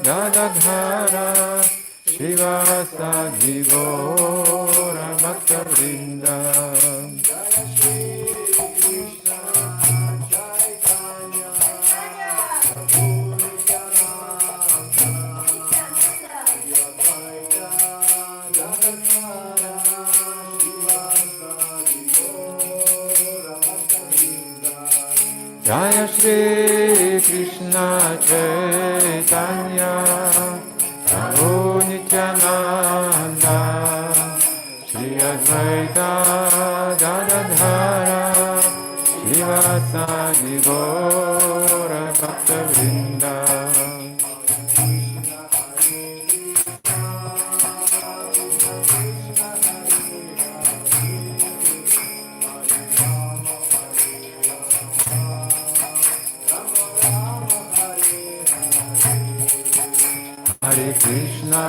Gadadhara Shivasadi Gora Bhaktavrinda. Jaya Shri Krishna Chaitanya Prabhu Nityananda Shri Advaita Gadadhara Shivasadi Gora Bhaktavrinda. Hare Krishna,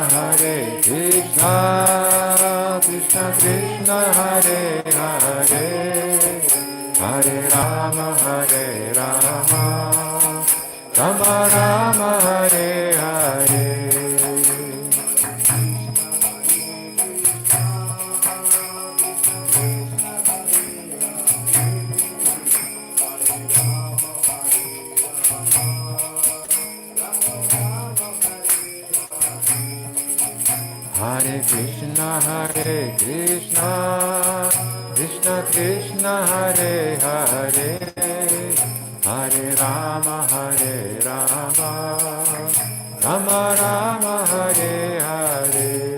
Krishna Krishna, Hare Hare, Hare Rama, Rama Rama, Hare Hare. Hare Krishna, Krishna Krishna, Hare Hare, Hare Rama, Rama Rama, Hare Hare.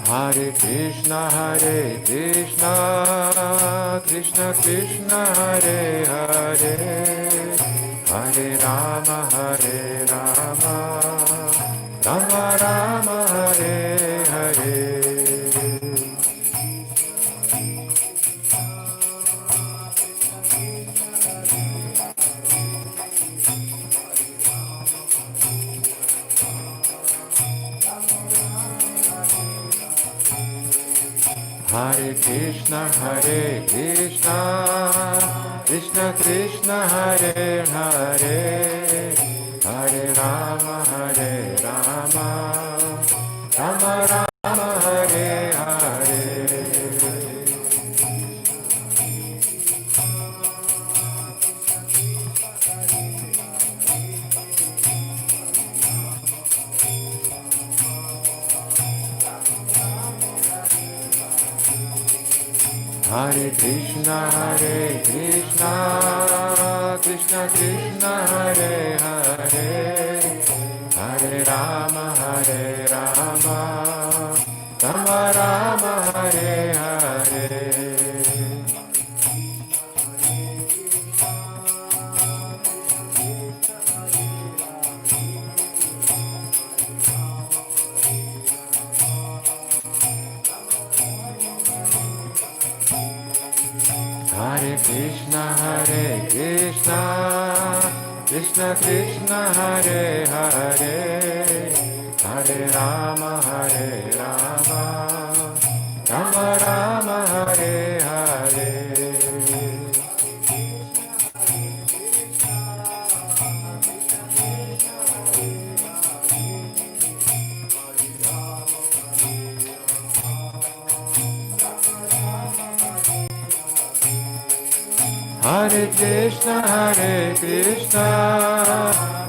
Hare Krishna, Krishna Krishna, Hare Hare, Hare Rama, Rama Rama, Hare Hare. Hare Krishna, Krishna Krishna, Hare Hare, Hare Rama, Rama Rama, Hare Hare. Hare Krishna, Krishna Krishna, Hare Hare, Hare Rama, Rama Rama, Hare Hare. Hare Krishna, Krishna Krishna, Hare Hare, Hare Rama, Rama Rama, Hare Hare. Hare Krishna,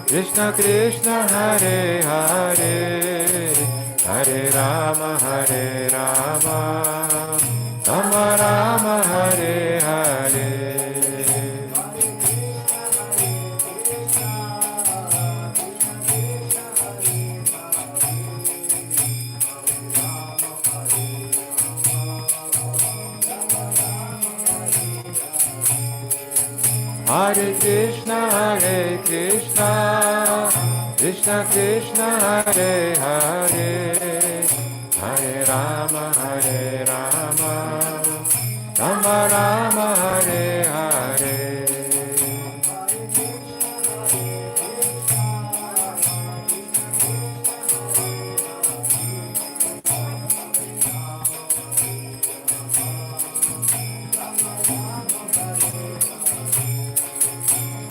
Krishna Krishna, Hare Hare, Hare Rama, Rama Rama, Hare Hare. Hare Krishna, Krishna Krishna, Hare Hare, Hare Rama, Rama Rama, Hare Hare.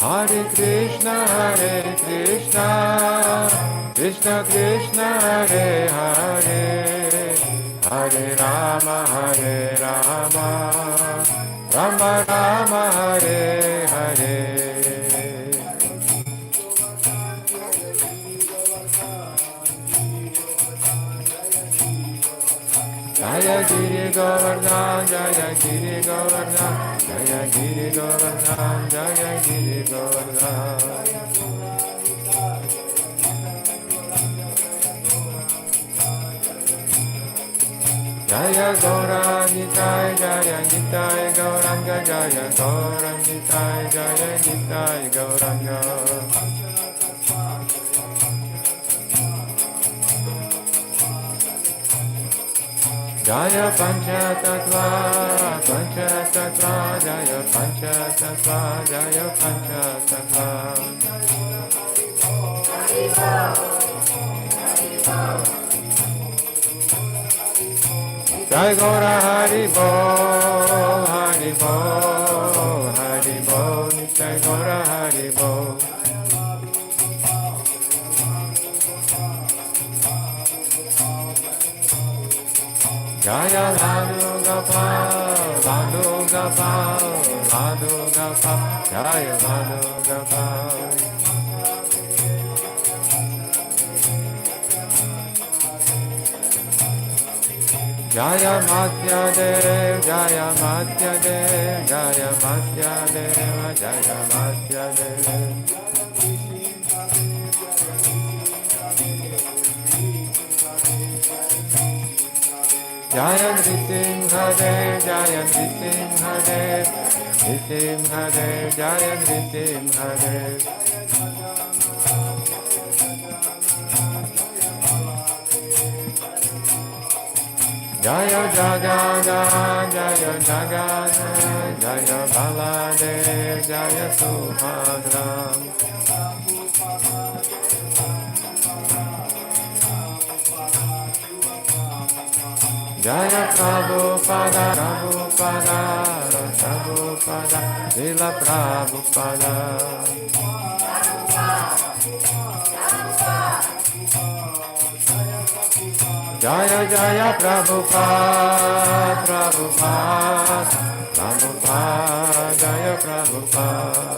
Hare Krishna, Krishna Krishna, Hare Hare, Hare Rama, Rama Rama, Hare Hare. Jaya Giri Govardhan, Jaya Giri Govardhan, Jaya Giri Govardhan, Jaya Giri Govardhan. Jaya Gauranitai, Jaya Nitai Gauranga, Jaya Gauranitai, Jaya Nitai Gauranga. Jaya Panchatattva, Panchatattva, Jaya Panchatattva, Jaya Panchatattva. Jai Gaura Hari Bol, Hari Bol, Hari Bol, Jai Gaura Hari Bol. Jaya Ladu Gopal, Ladu Gopal, Ladu Gopal, Jaya Ladu Gopal. Jaya Madhya Dev, Jaya Madhya Dev, Jaya Madhya Dev, Jaya Madhya Dev. Jaya Nrisimha Dev, Jaya Nrisimha Dev, Nrisimha Dev, Jaya Nrisimha Dev. Jaya Jagannath, Jaya Jagannath, Jaya Baladev, Jaya Subhadra. Jaya Prabhupada, Prabhupada, Prabhupada, Srila Prabhupada. Jaya Jaya Prabhupada, Prabhupada, Prabhupada, Jaya Prabhupada.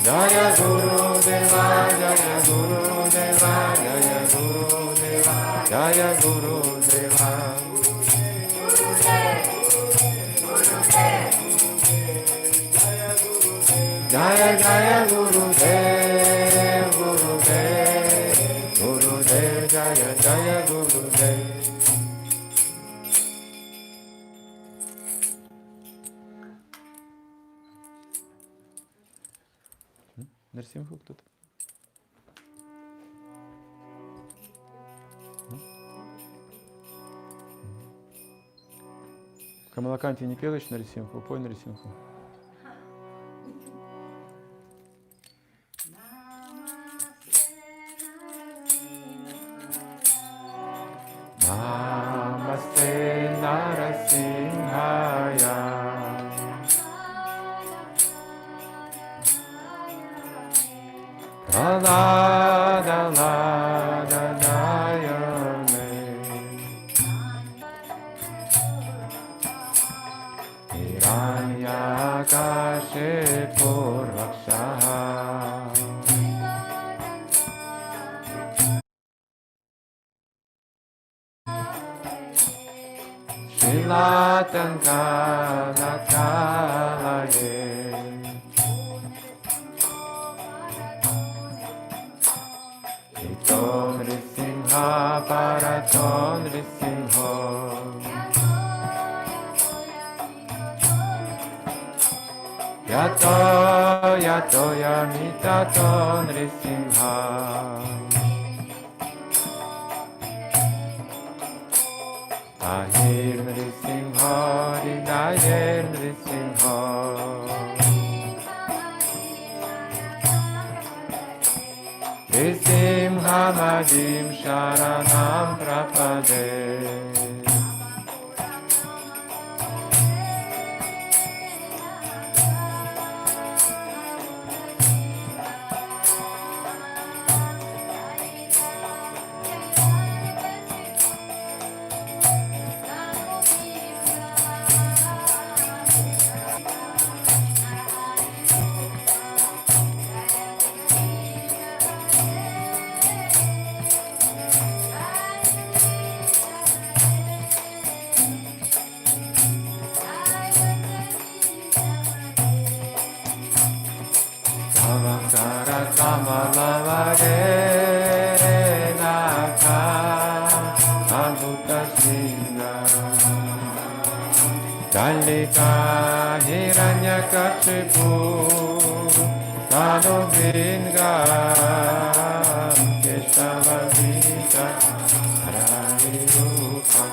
Jaya Guru Deva, Jaya Guru Deva, Jaya Guru Deva, Jaya Guru Deva. Jaya Jaya Guru Dev, Guru Dev, Guru Dev, Jaya Jaya Guru Dev. Нрсимха кто-то? Камалаканти не пел еще Нрсимху, пой Нрсимху. Намасте Нарасимхая. Lada lada dayane Hiranyakashe purvakshaha Shilatankana kalaye Nrisimha Parato Nrisimho Yato Yato Yamitato Nrisimha Ahir Nrisimho Hridayir Nrisimho Nrisimha Madim Sharanam Prapade Karakamalabhare Naka Adhuta Singha Dalika Hiranyakashipu Tadobinga Keshavavita Rarirupa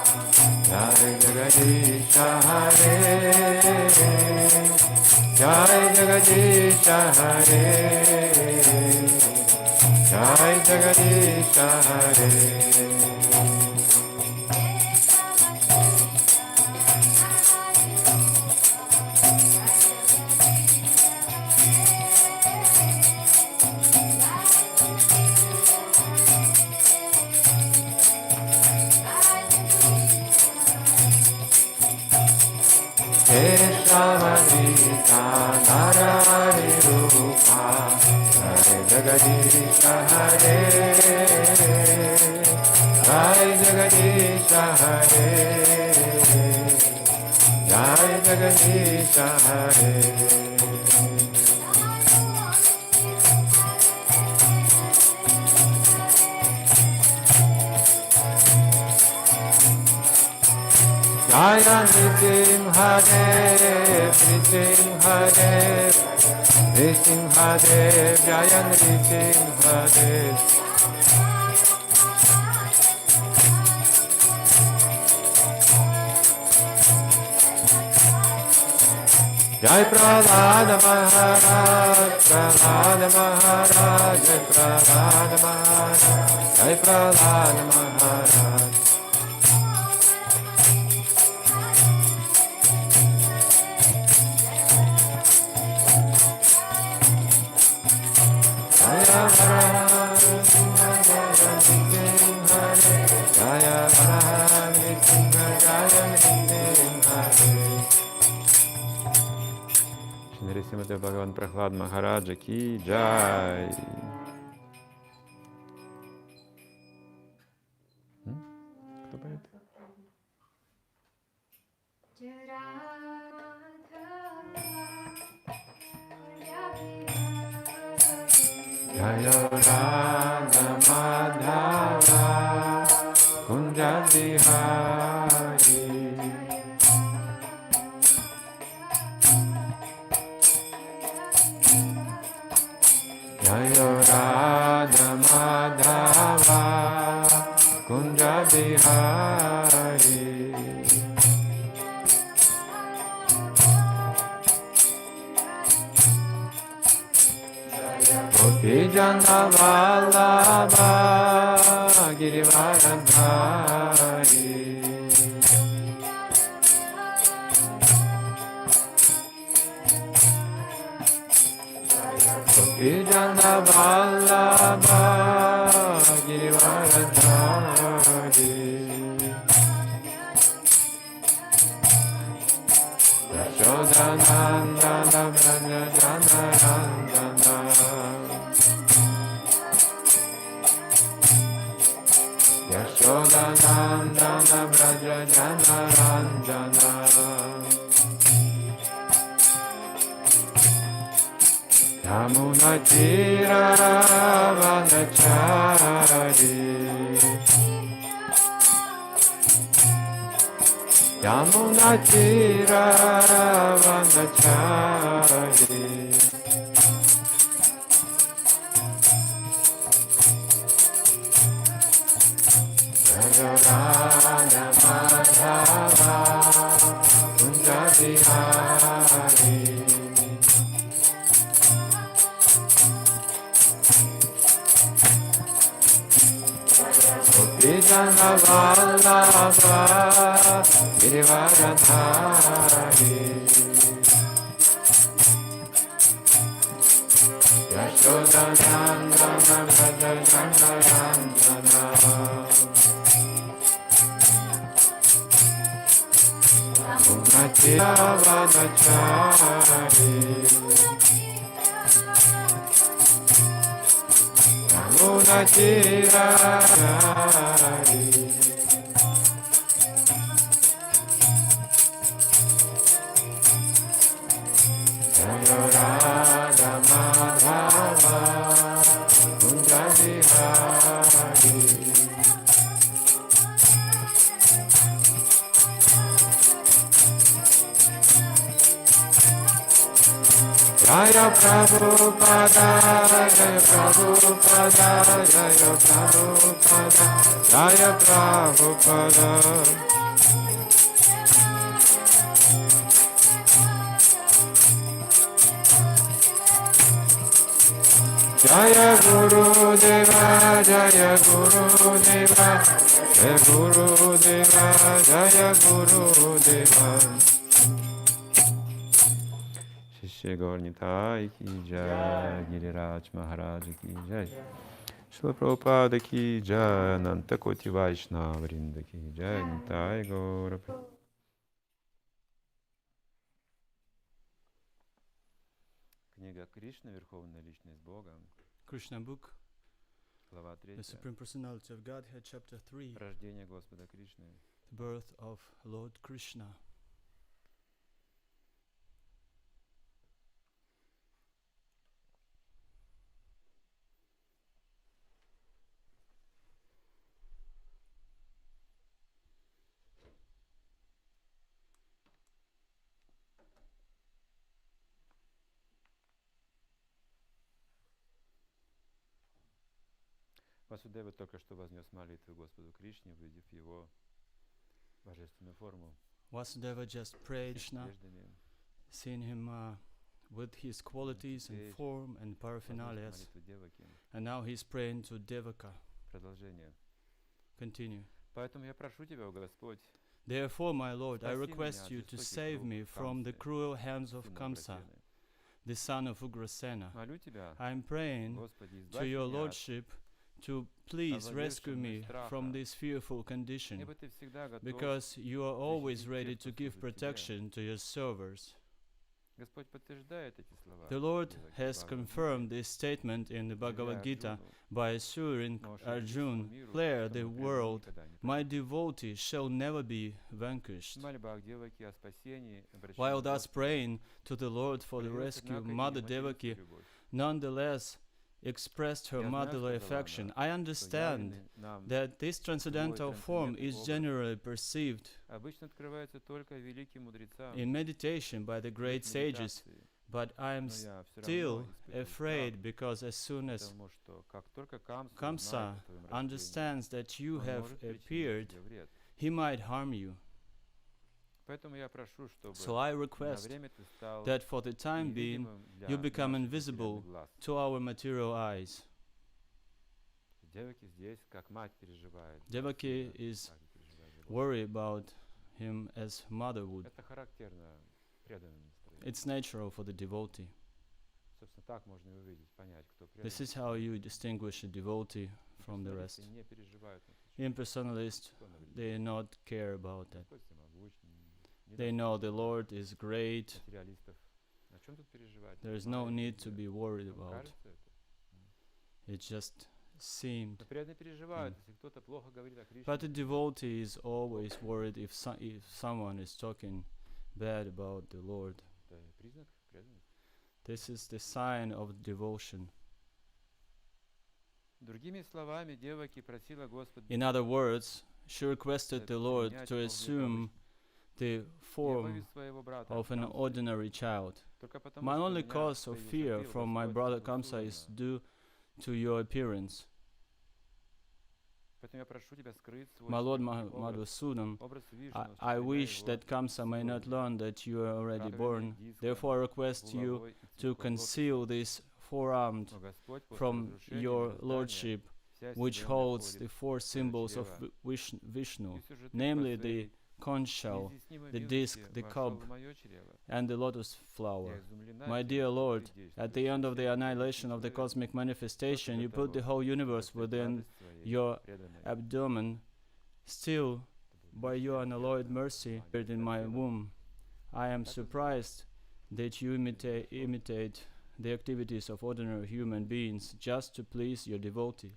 Jai Jagadisha Hare Jai Jagadisha Hare Jai Jagadisha Hare Keshavadita Narari Rupa Jai Jagadisha Hare Jai Jagadisha Hare Jai Jagadisha Hare Jaya Nrisimhadev, Nrisimhadev, Nrisimhadev, Jaya Nrisimhadev. Jai Prahlada Maharaj, Prahlada Maharaj, Jai Prahlada Maharaj, Jai Prahlada Maharaj. Śrīmad Bhāgavatam Prahlāda Maharaja ki Jai. Кто поет? Jaya Radha Madhava Kunja Vihari Jaya Radha Madhava Kunja Vihari Jana Vallabha Girivaradhari Jana Vallabha Girivaradhari Yashodanandana Braja Janarandana Yashodanandana Braja Janarandana Yamuna Tira Vanachari Yamuna Tira Vanachari Radha Madhava Kunja Vihari Jana Vallabha Girivaradhari Yashodanandana Braja Janarandana Unatira Vanachari Unatira Jaya Radha Madhava Kunja Vihari. Jaya Prabhupada, Jaya Prabhupada, Jaya Prabhupada, Jaya Prabhupada. Jaya Guru Deva, Jaya Guru Deva, Jaya Guru Deva, Jaya Guru Deva. Shri Gaurnitai ki jai, Giriraj Maharaj ki jai, Śrīla Prabhupada ki jai, Ananta Koti Vaishnava Vrinda ki jai, Nitai Gaura. Книга Кришна, Верховная Личность Бога, KRSNA Book, глава 3, the Supreme Personality of Godhead, Chapter 3, рождение Господа Кришны. the birth of Lord Krishna. Васудева только что вознес молитву Господу Кришне, увидев его божественную форму. Vasudeva just prayed Krishna, seeing him with his qualities and form and paraphernalia, and now he's praying to Devaka. Продолжение. Continue. Поэтому я прошу тебя, о Господь, Therefore, my Lord, I request you to save me from the cruel hands of Kṛṣṇa, the son of Ugrasena. молю тебя, I am praying Господи, to избавь your меня от Lordship to please rescue me from this fearful condition, ибо ты всегда готов. because you are always ready to give protection to your servers. Господь подтверждает эти слова. The Lord Бхагавад has Гите. confirmed this statement in the Bhagavad Gita Арджуну, by assuring Arjun, declare the world, my devotee shall never be vanquished. В мольбах Деваки о спасении, обращенных While к thus Господу, praying to the Lord for the проявилась, rescue, однако, Mother нематеринская Devaki любовь. nonetheless expressed her Я знаю, motherly сказала affection. она, I что understand явленный нам that this transcendental form is generally perceived обычно открывается только великим мудрецам in meditation by the в их great sages, медитации. but I am Но я всё still равно испытываю afraid страх, because as soon as потому что как только Камса Kamsa узнает о твоем рождении, understands that you он have может причинить appeared, тебе вред. he might harm you. Поэтому я прошу, чтобы So I на request время ты стал that for the time being невидимым для you become наших invisible материальных глаз. to our material eyes. Деваки здесь как мать переживает. Devaki is worried about him as mother would. Это характерно преданным настроением. It's natural for the devotee. Собственно, так можно и увидеть, понять, кто This предан. is how you distinguish a devotee from the Персоналисты rest. не переживают на этот счет. Impersonalists, Кто на время? they not care about that. Господь всемогущий, не They know the Lord is great. материалистов. О чем тут переживать? There is no Майя, need to или be worried вам about. кажется это? It just seemed. Но преданные переживают, если кто-то плохо говорит о Кришне. But the devotee is always worried if someone is talking bad about the Lord. Это признак преданности. This is the sign of devotion. Другими словами, Деваки просила Господа In other words, she requested the Lord to assume the form вывести своего брата of an Камсу. ordinary child. Только потому, My что only меня cause of Союз fear обидел from my Господь brother Богословно. Kamsa is due to your appearance. Поэтому я прошу тебя скрыть свой My Lord образ, Madhusudan, образ Вишну, I сохраняя wish его that Kamsa may not learn that you are already раковиной born. диска, Therefore I request you булавой и to цветком conceal this forearmed лотоса. Но Господь после from разрушения your мироздания, lordship, вся which вселенная holds входит the в four твое symbols of чрево. Vishnu, И всё же ты namely по the своей conch shell, неизъяснимой the милости disc, the вошел cup, в моё чрево. and the lotus Я flower. изумлена My тем, dear что ты Lord, at the действуешь end of со the всем annihilation of the человеком. cosmic manifestation, you Просто put для the того, whole universe чтобы within радость твоей your преданной. abdomen. Still, Это было by your величайшее unalloyed mercy, желание in my для womb, I am Так и surprised that you imitate the activities of ordinary human beings just to please your devotee.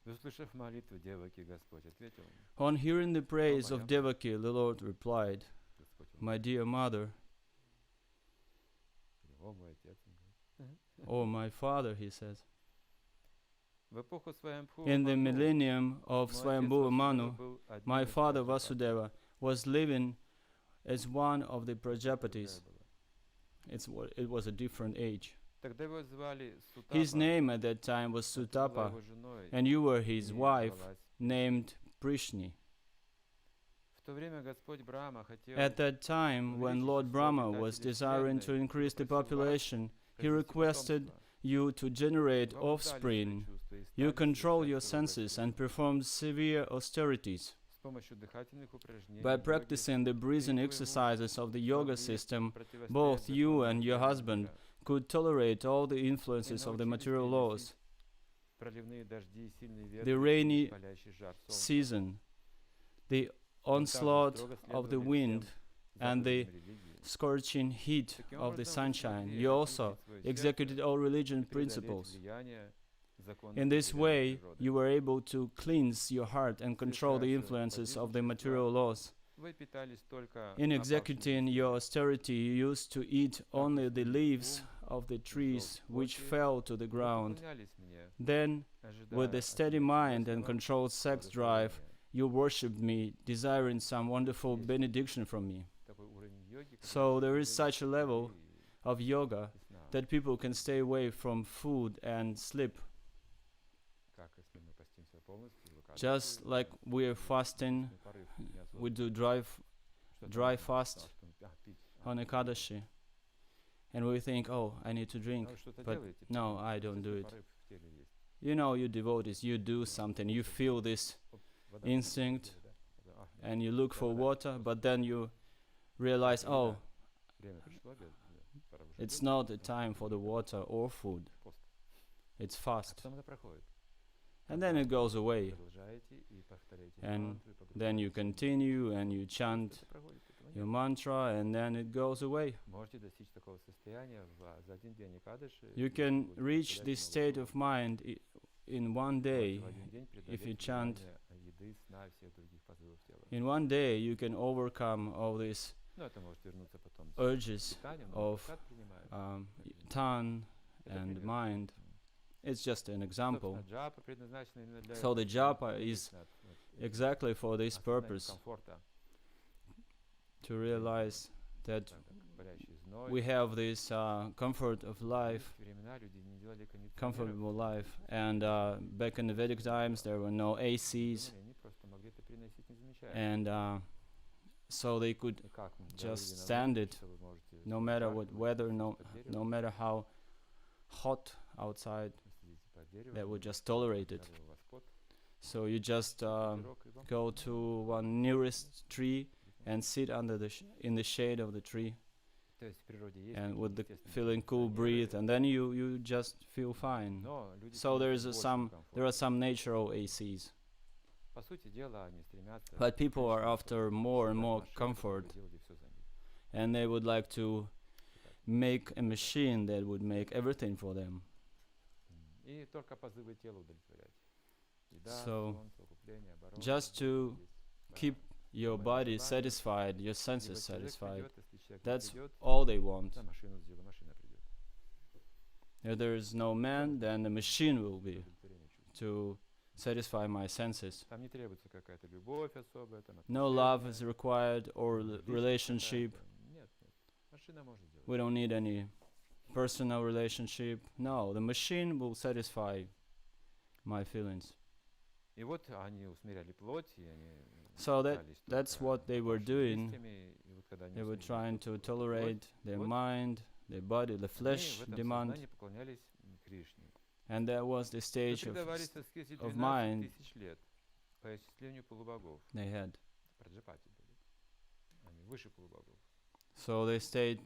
Услышав молитву Деваки, Господь ответил мне. On hearing the praise of Devaki, the Lord replied, Господь, My dear mother, о мой отец, он говорит, or my father, he says. В эпоху Сваямбху In the Manu, millennium of мой отец Swayambhuva Васудева Manu, был одним my из father Праджапати. Vasudeva was living as one of the Другая Prajapatis. была. It was a different age. Тогда его звали His Сутапа, name at that time was а ты была Sutapa, его женой, and you were his и wife, звалась named Prishni. В то время Господь Брахма хотел At that time, when Lord Brahma was desiring to increase the population, he requested you to generate offspring. You control your senses and perform severe austerities. с помощью дыхательных упражнений, By йоги, practicing the breathing exercises of the yoga system, both противостоять you законам and your материального husband мира. could tolerate all the influences of the material laws, Проливные дожди и сильный ветер, the rainy палящий жар солнца. season, the Вы также onslaught строго of the следовали wind, всем and the заповедям религии. scorching heat Таким of the образом, вы sunshine. смогли You also очистить свое сердце executed all religion и преодолеть principles. влияние законов In this материальной way, природы. you were able to cleanse your heart and control the influences of the material laws. Вы питались только In опавшими executing листьями. your austerity, you used to eat only the leaves of the trees which fell to the Вы ground. поклонялись мне, Then, ожидая with a от steady меня mind and чудесного controlled sex drive, благословения. you worshipped me, desiring some wonderful benediction from me. Такой уровень йоги, So который there is достигает such a level и of yoga сна. that people can stay away from food and sleep. Как если мы постимся полностью, выкладываем Just like we're fasting, собственный порыв, неосознанно. we do Что-то dry нужно, fast пить. on Ekadashi, and we think, oh, I need to drink. А вы что-то but делаете, no, потому I что don't do естественный it. порыв в теле есть. You know, you devotees, you do something, you feel this Вода instinct, да? Да, and you look for water, but then you realize, oh, время пришло, пора уже it's есть, not the time for the water or food, пост. it's А fast. потом это проходит. And then it goes away. Продолжаете и повторяете And мантру, и Then you погружаетесь. continue and you chant Это проходит, этого your нет. mantra, and then it goes away. Можете достичь такого состояния за один день Экадыши. You и can будете reach представлять this много state всего. of mind in one day. Можете в один день if you преодолеть chant влияние еды, сна и всех других позывов тела. In one day, you can overcome all these Ну, это может вернуться потом с urges питанием, но of прокат принимает. tongue Это and пример. mind. It's just an example. Собственно, джапа предназначена именно для So the этого, japa чтобы is от exactly for this осознания purpose, комфорта, to realize that так, парящий зной. we have this comfort of life, В времена люди не делали кондиционеров. comfortable life. And back in the Vedic times, there were no ACs, Они просто могли это приносить, не замечая. and so they could И как мы just говорили на stand выходе, it, что вы можете no matter what подпрыгивать weather, no под дерево, matter how hot outside, сидите под деревом, they would just tolerate it. жарил вас пот, So you just ветерок, и вам go to one nearest tree and sit under in the shade of the tree, То есть в природе есть and такие with the естественные feeling cool кондиционеры, breeze, and then you just feel fine. но люди So there is стремятся к there are большему some natural ACs, комфорту. По сути дела, они стремятся but people are к after more and more машине, comfort, которая делает всё за них. and they would like to make a machine that would make everything for them. И только позывы тела удовлетворять. Еда, So, солнце, укрепление, оборона, just to здесь, keep your Мои body желания, satisfied, your либо senses человек satisfied. придет, если человек не That's придет, all they want. да, машину сделаю, машина придет. If there is no man, then the machine will be Удовлетворение чувств. to satisfy my senses. Там не требуется какая-то любовь особая, там, No love отношения, is required or близость relationship. какая-то. Нет, нет. Машина может сделать. We don't need any personal relationship. No, the machine will satisfy my feelings. И вот они усмиряли плоть, и они So питались that's только what they were хорошими doing. листьями, и вот когда они They were усмирили trying to плоть, tolerate their вот mind, their body, the они flesh в этом demand. сознании поклонялись Кришне. And that was the И stage предавались аскезе of 12 mind тысяч лет по исчислению полубогов. they had. Праджапати были. Они выше полубогов. So they stayed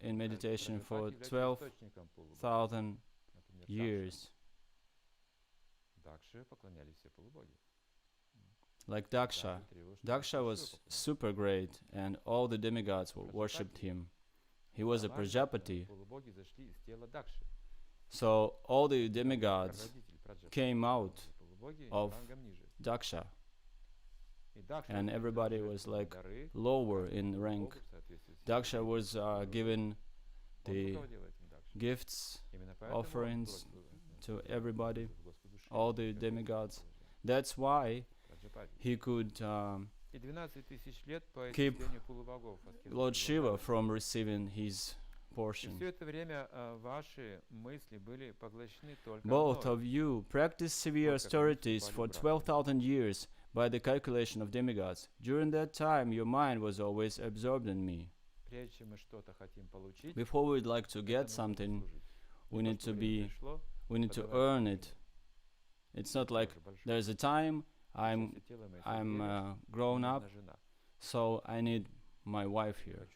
in meditation for Праджапати является источником полубогов. 12,000 Например, years. Дакше поклонялись все полубоги. Like Diksha. Diksha was super great, and all the demigods worshipped him. He was a Prajapati, Полубоги зашли из тела Дакши. so all the demigods Прародитель Праджапати. came out Полубоги of рангом ниже. Daksha, И Дакша and был everybody жертвой was like дары lower каждому in полубогу rank. в соответствии с Daksha was given Он the руководил этим Дакшей. gifts, offerings to everybody, all the demigods. That's why he could keep Lord Shiva from receiving his portion. Both of you practiced severe austerities for 12,000 years by the calculation of demigods. During that time, your mind was always absorbed in me. Before we'd like to get something, we need to earn it. It's not like there's a time I'm grown up, so I need my wife here.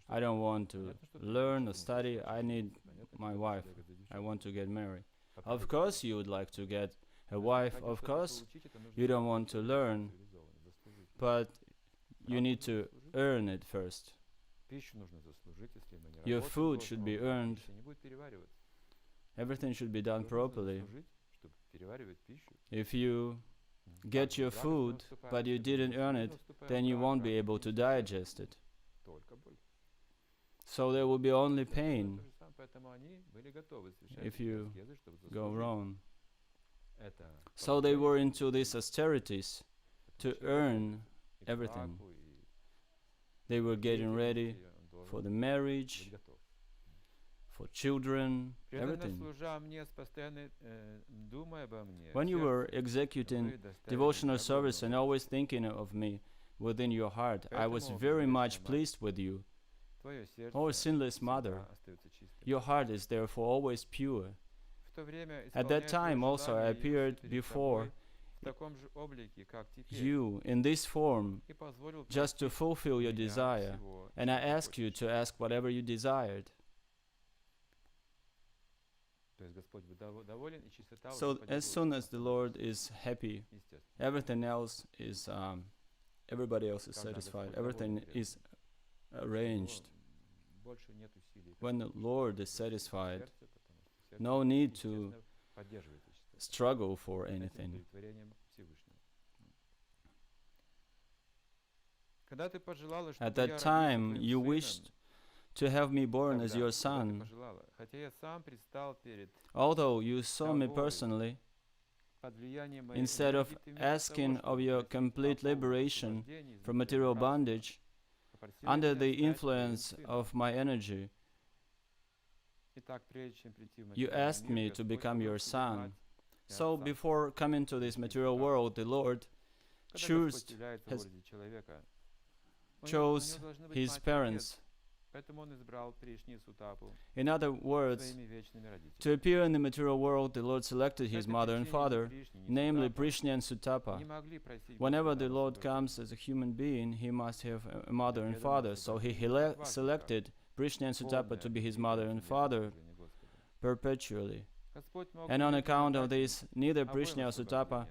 I don't want to learn or study. I need my wife. I want to get married. Of course you would like to get a wife. Of course you don't want to learn, but you need to earn it first. Your food should be earned. Everything should be done properly. If you get your food, but you didn't earn it, then you won't be able to digest it. So there will be only pain if you go wrong. So they were into these austerities to earn everything. They were getting ready for the marriage, for children, everything. When you were executing devotional service and always thinking of me within your heart, I was very much pleased with you. Oh, sinless mother, your heart is therefore always pure. At that time also I appeared before you in this form just to fulfill your desire, and I asked you to ask whatever you desired. So as soon as the Lord is happy, everything else is, everybody else is satisfied, everything is arranged. When the Lord is satisfied, no need to struggle for anything. At that time, you wished to have me born as your son. Although you saw me personally, instead of asking of your complete liberation from material bondage, under the influence of my energy, you asked me to become your son. So before coming to this material world, the Lord chose his parents. In other words, to appear in the material world, the Lord selected his mother and father, namely Prishna and Sutapa. Whenever the Lord comes as a human being, he must have a mother and father. So he selected Prishna and Sutapa to be his mother and father perpetually. And on account of this, neither Prishna or Sutapa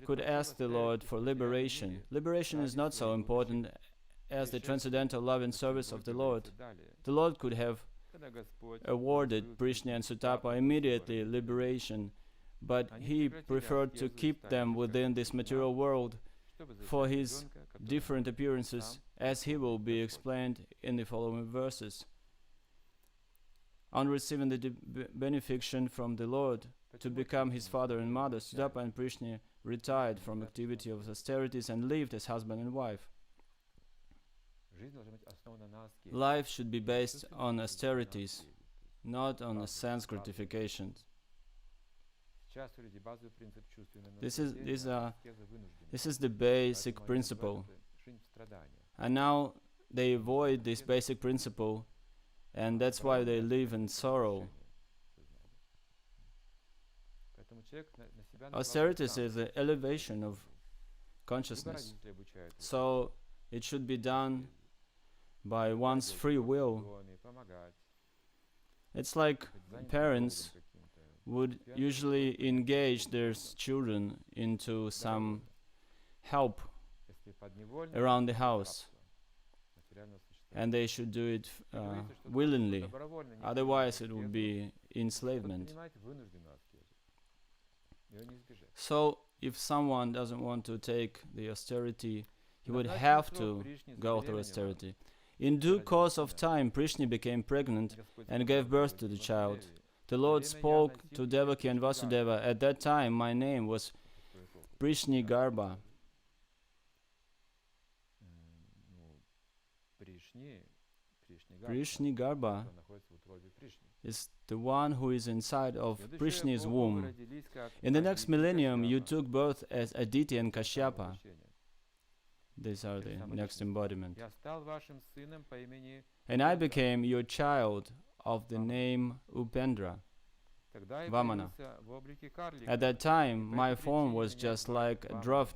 could ask the Lord for liberation. Liberation is not so important as the transcendental love and service of the Lord. The Lord could have awarded Prishna and Sutapa immediately liberation, but he preferred to keep them within this material world for his different appearances, as he will be explained in the following verses. On receiving the benefaction from the Lord to become his father and mother, Sutapa and Prishna retired from activity of austerities and lived as husband and wife. Life should be based on austerities, not on sense gratifications. This is the basic principle. And now they avoid this basic principle, and that's why they live in sorrow. Austerities is the elevation of consciousness. So it should be done by one's free will. It's like parents would usually engage their children into some help around the house, and they should do it willingly, otherwise it would be enslavement. So if someone doesn't want to take the austerity, he would have to go through austerity. In due course of time, Prishni became pregnant and gave birth to the child. The Lord spoke to Devaki and Vasudeva. At that time, my name was Prishni Garbha. Prishni Garbha is the one who is inside of Prishni's womb. In the next millennium, you took birth as Aditi and Kashyapa. These are the next embodiment. And I became your child of the name Upendra, Vamana. At that time, my form was just like a dwarf.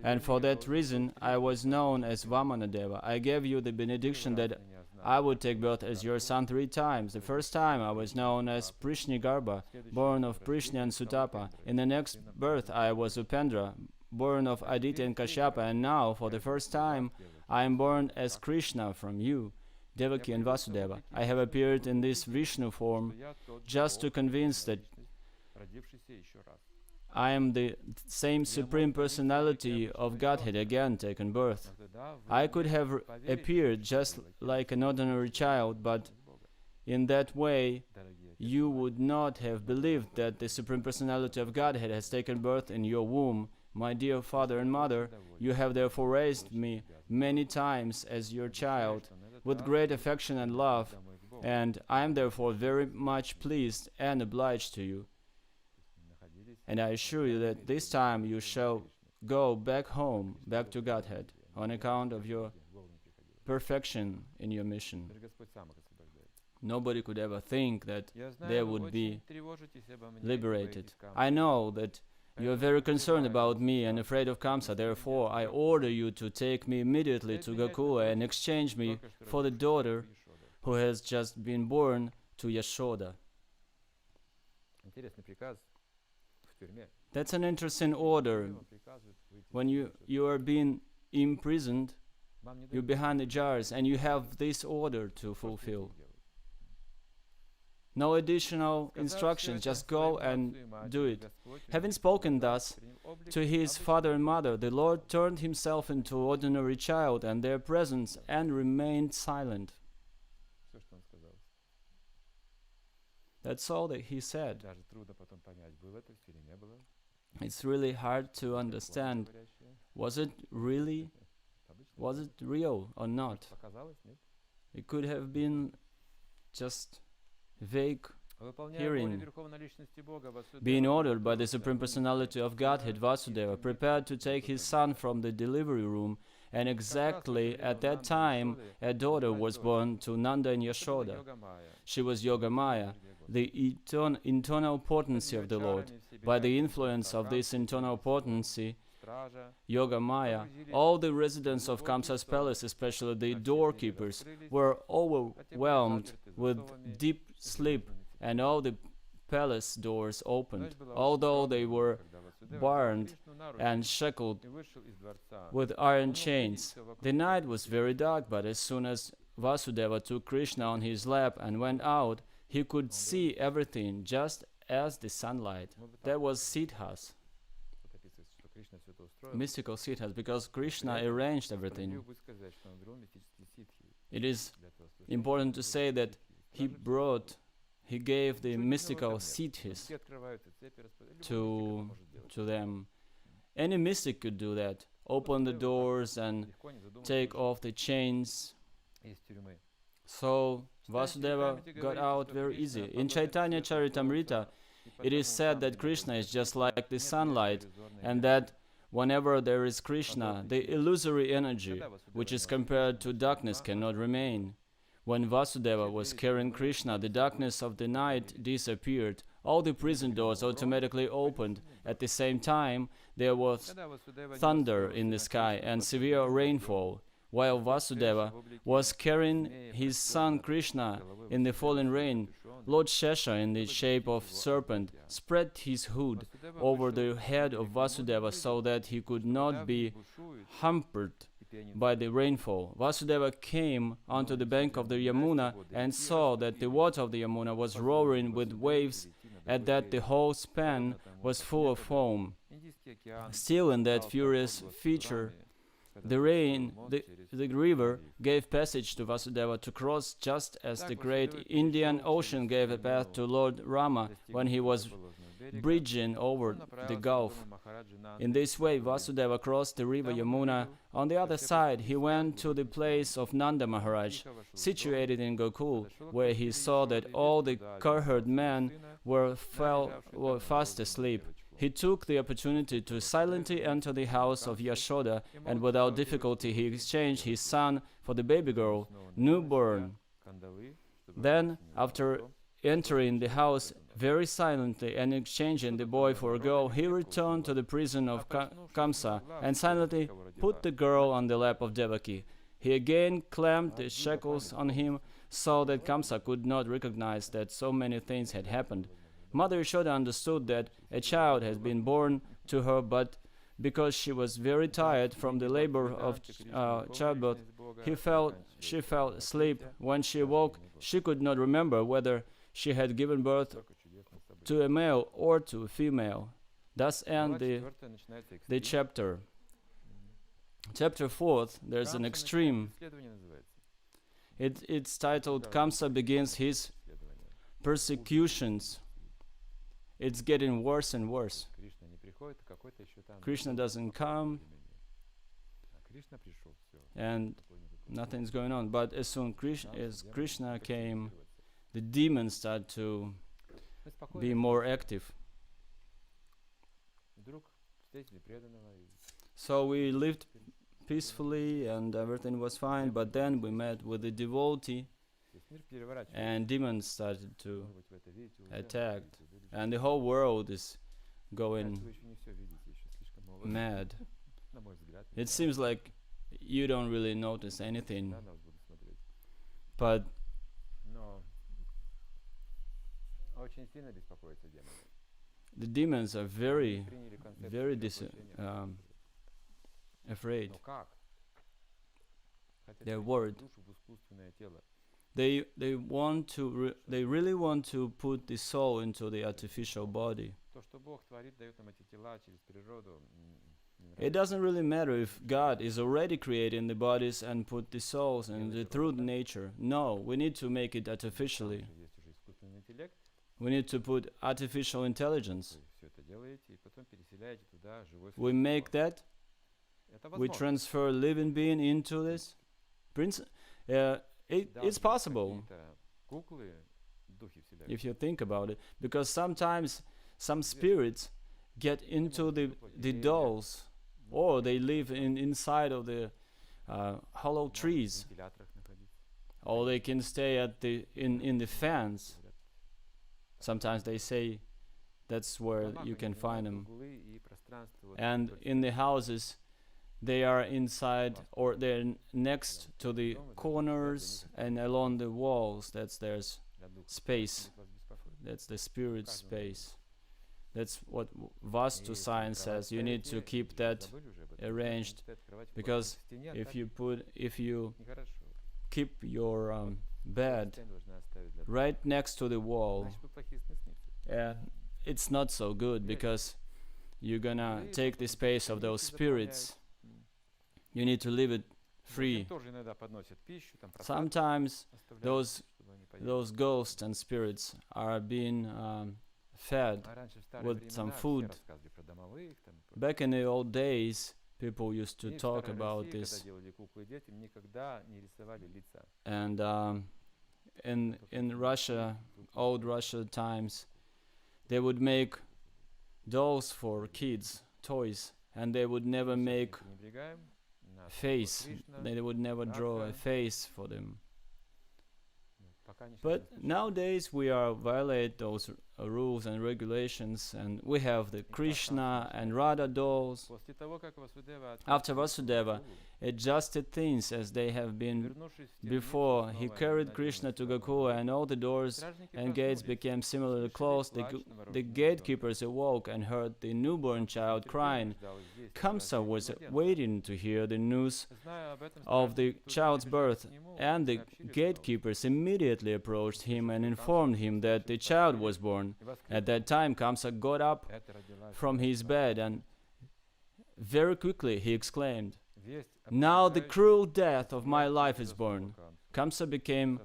And for that reason, I was known as Vamanadeva. I gave you the benediction that I would take birth as your son 3 times. The first time I was known as Prishni Garbha, born of Prishni and Sutapa. In the next birth I was Upendra, born of Aditi and Kashyapa. And now, for the first time, I am born as Krishna from you, Devaki and Vasudeva. I have appeared in this Vishnu form just to convince that I am the same Supreme Personality of Godhead again taken birth. I could have appeared just like an ordinary child, but in that way you would not have believed that the Supreme Personality of Godhead has taken birth in your womb. My dear father and mother, you have therefore raised me many times as your child with great affection and love, and I am therefore very much pleased and obliged to you. And I assure you that this time you shall go back home, back to Godhead, on account of your perfection in your mission. Nobody could ever think that they would be liberated. I know that you are very concerned about me and afraid of Kamsa. Therefore, I order you to take me immediately to Gokula and exchange me for the daughter who has just been born to Yashoda. That's an interesting order. When you are being imprisoned, you're behind the jars, and you have this order to fulfill. No additional instructions, just go and do it. Having spoken thus to his father and mother, the Lord turned himself into an ordinary child and their presence and remained silent. That's all that he said. It's really hard to understand. Was it real or not? It could have been just vague hearing. Being ordered by the Supreme Personality of Godhead, Vasudeva prepared to take his son from the delivery room, and exactly at that time a daughter was born to Nanda and Yashoda. She was Yogamaya, the internal potency of the Lord. By the influence of this internal potency, Yogamaya, all the residents of Kamsa's palace, especially the doorkeepers, were overwhelmed with deep sleep, and all the palace doors opened, although they were bound and shackled with iron chains. The night was very dark, but as soon as Vasudeva took Krishna on his lap and went out, he could see everything just as the sunlight. That was siddhas, mystical siddhas, because Krishna arranged everything. It is important to say that he gave the mystical siddhis to them. Any mystic could do that. Open the doors and take off the chains. So Vasudeva got out very easy. In Chaitanya Charitamrita, it is said that Krishna is just like the sunlight, and that whenever there is Krishna, the illusory energy, which is compared to darkness, cannot remain. When Vasudeva was carrying Krishna, the darkness of the night disappeared. All the prison doors automatically opened. At the same time, there was thunder in the sky and severe rainfall. While Vasudeva was carrying his son Krishna in the falling rain, Lord Shesha, in the shape of serpent, spread his hood over the head of Vasudeva so that he could not be hampered by the rainfall. Vasudeva came onto the bank of the Yamuna and saw that the water of the Yamuna was roaring with waves, and that the whole span was full of foam. Still in that furious feature, The river gave passage to Vasudeva to cross, just as the great Indian Ocean gave a path to Lord Rama when he was bridging over the gulf. In this way, Vasudeva crossed the river Yamuna. On the other side, he went to the place of Nanda Maharaj, situated in Gokul, where he saw that all the cowherd men were fast asleep. He took the opportunity to silently enter the house of Yashoda, and without difficulty he exchanged his son for the baby girl, newborn. Then, after entering the house very silently and exchanging the boy for a girl, he returned to the prison of Kamsa and silently put the girl on the lap of Devaki. He again clamped the shackles on him so that Kamsa could not recognize that so many things had happened. Mother Yashoda understood that a child had been born to her, but because she was very tired from the labor of childbirth, she fell asleep. When she awoke, she could not remember whether she had given birth to a male or to a female. Thus ends the chapter. Chapter 4th, there's an extreme. It's titled Kamsa Begins His Persecutions. It's getting worse and worse. Krishna doesn't come, and nothing's going on. But as soon as Krishna came, the demons start to be more active. So we lived peacefully and everything was fine, but then we met with the devotee and demons started to attack, and the whole world is going mad. It seems like you don't really notice anything, but the demons are very, very afraid. They're worried. They really want to put the soul into the artificial body. It doesn't really matter if God is already creating the bodies and put the souls in through the nature. No, we need to make it artificially. We need to put artificial intelligence. We make that. We transfer living being into this. It's possible if you think about it, because sometimes some spirits get into the dolls, or they live inside of the hollow trees, or they can stay in the fans. Sometimes they say that's where you can find them. And in the houses, they are inside, or they're next to the corners and along the walls. That's their space. That's the spirit space. That's what Vastu science says. You need to keep that arranged, because if you keep your bed right next to the wall, it's not so good, because you're gonna take the space of those spirits. You need to leave it free. Sometimes those ghosts and spirits are being fed with some food. Back in the old days, people used to talk about this. And in Russia, old Russia times, they would make dolls for kids, toys, and they would never make face. They would never draw a face for them. But nowadays we violate those rules and regulations, and we have the Krishna and Radha dolls. After Vasudeva adjusted things as they have been before, he carried Krishna to Gokula, and all the doors and gates became similarly closed. The gatekeepers awoke and heard the newborn child crying. Kamsa was waiting to hear the news of the child's birth, and the gatekeepers immediately approached him and informed him that the child was born. At that time, Kamsa got up from his bed, and very quickly he exclaimed, Now the cruel death of my life is born. Kamsa became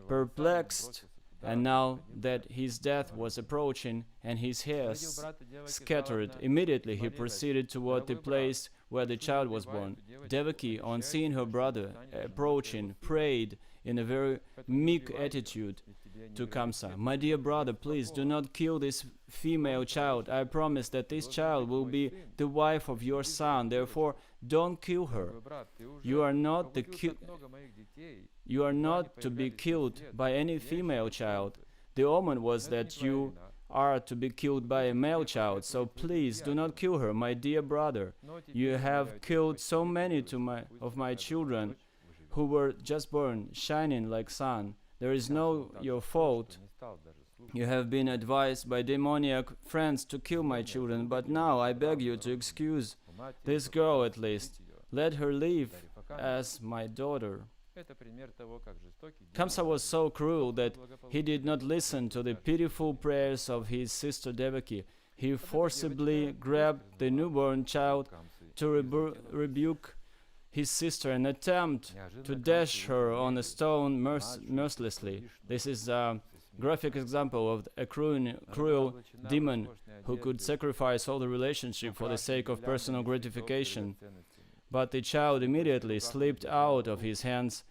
perplexed, and now that his death was approaching and his hairs scattered, immediately he proceeded toward the place where the child was born. Devaki, on seeing her brother approaching, prayed in a very meek attitude to Kamsa, "My dear brother, please do not kill this female child. I promise that this child will be the wife of your son. Therefore, don't kill her. You are not to be killed by any female child. The omen was that you are to be killed by a male child. So please do not kill her, my dear brother. You have killed so many of my children who were just born, shining like sun. There is no your fault. You have been advised by demoniac friends to kill my children, but now I beg you to excuse this girl at least. Let her live as my daughter." Kamsa was so cruel that he did not listen to the pitiful prayers of his sister Devaki. He forcibly grabbed the newborn child to rebuke his sister and attempt to dash her on a stone mercilessly. This is a graphic example of a cruel demon who could sacrifice all the relationship for the sake of personal gratification. But the child immediately slipped out of his hands,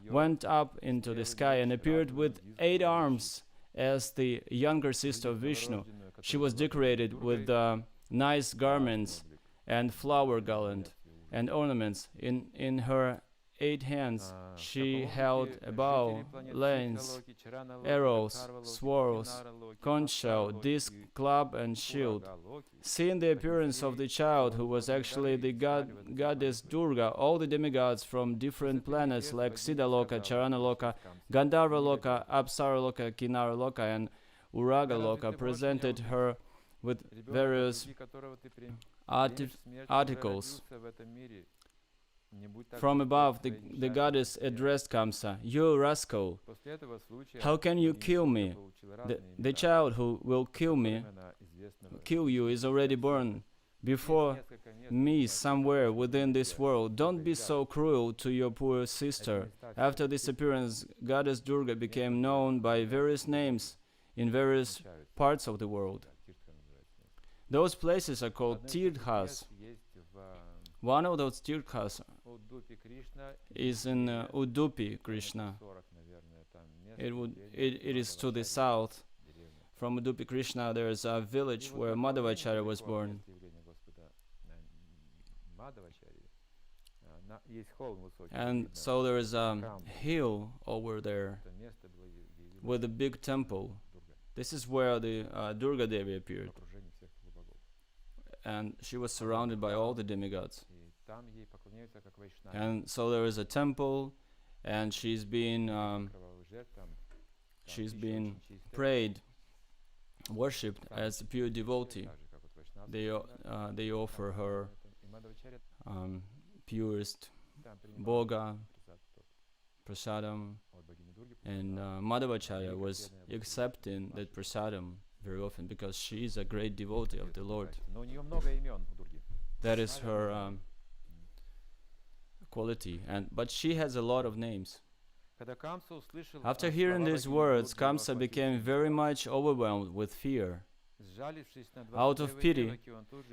went up into the sky, and appeared with 8 arms as the younger sister of Vishnu. She was decorated with nice garments and flower garland and ornaments. In her 8 hands she held a bow, lance, arrows, swords, conch shell, disc, club, and shield. Seeing the appearance of the child, who was actually the goddess Durga, all the demigods from different planets like Siddhaloka, Charanaloka, Gandharvaloka, Apsaraloka, Kinnaraloka, and Uragaloka presented her with various articles. From above, the goddess addressed Kamsa, "You rascal, how can you kill me? The child who will kill you is already born before me somewhere within this world. Don't be so cruel to your poor sister." After this appearance, goddess Durga became known by various names in various parts of the world. Those places are called tirthas. One of those tirthas is in Udupi, Kṛṣṇa. It is to the south. From Udupi, Kṛṣṇa, there is a village where Madhavacharya was born. And so there is a hill over there with a big temple. This is where the Durga Devi appeared. And she was surrounded by all the demigods. And so there is a temple, and she's been prayed, worshipped as a pure devotee. They offer her purest bhoga, prasadam, and Madhavacharya was accepting that prasadam very often because she is a great devotee of the Lord. That is her quality, but she has a lot of names. After hearing these words, Kamsa became very much overwhelmed with fear. Out of pity,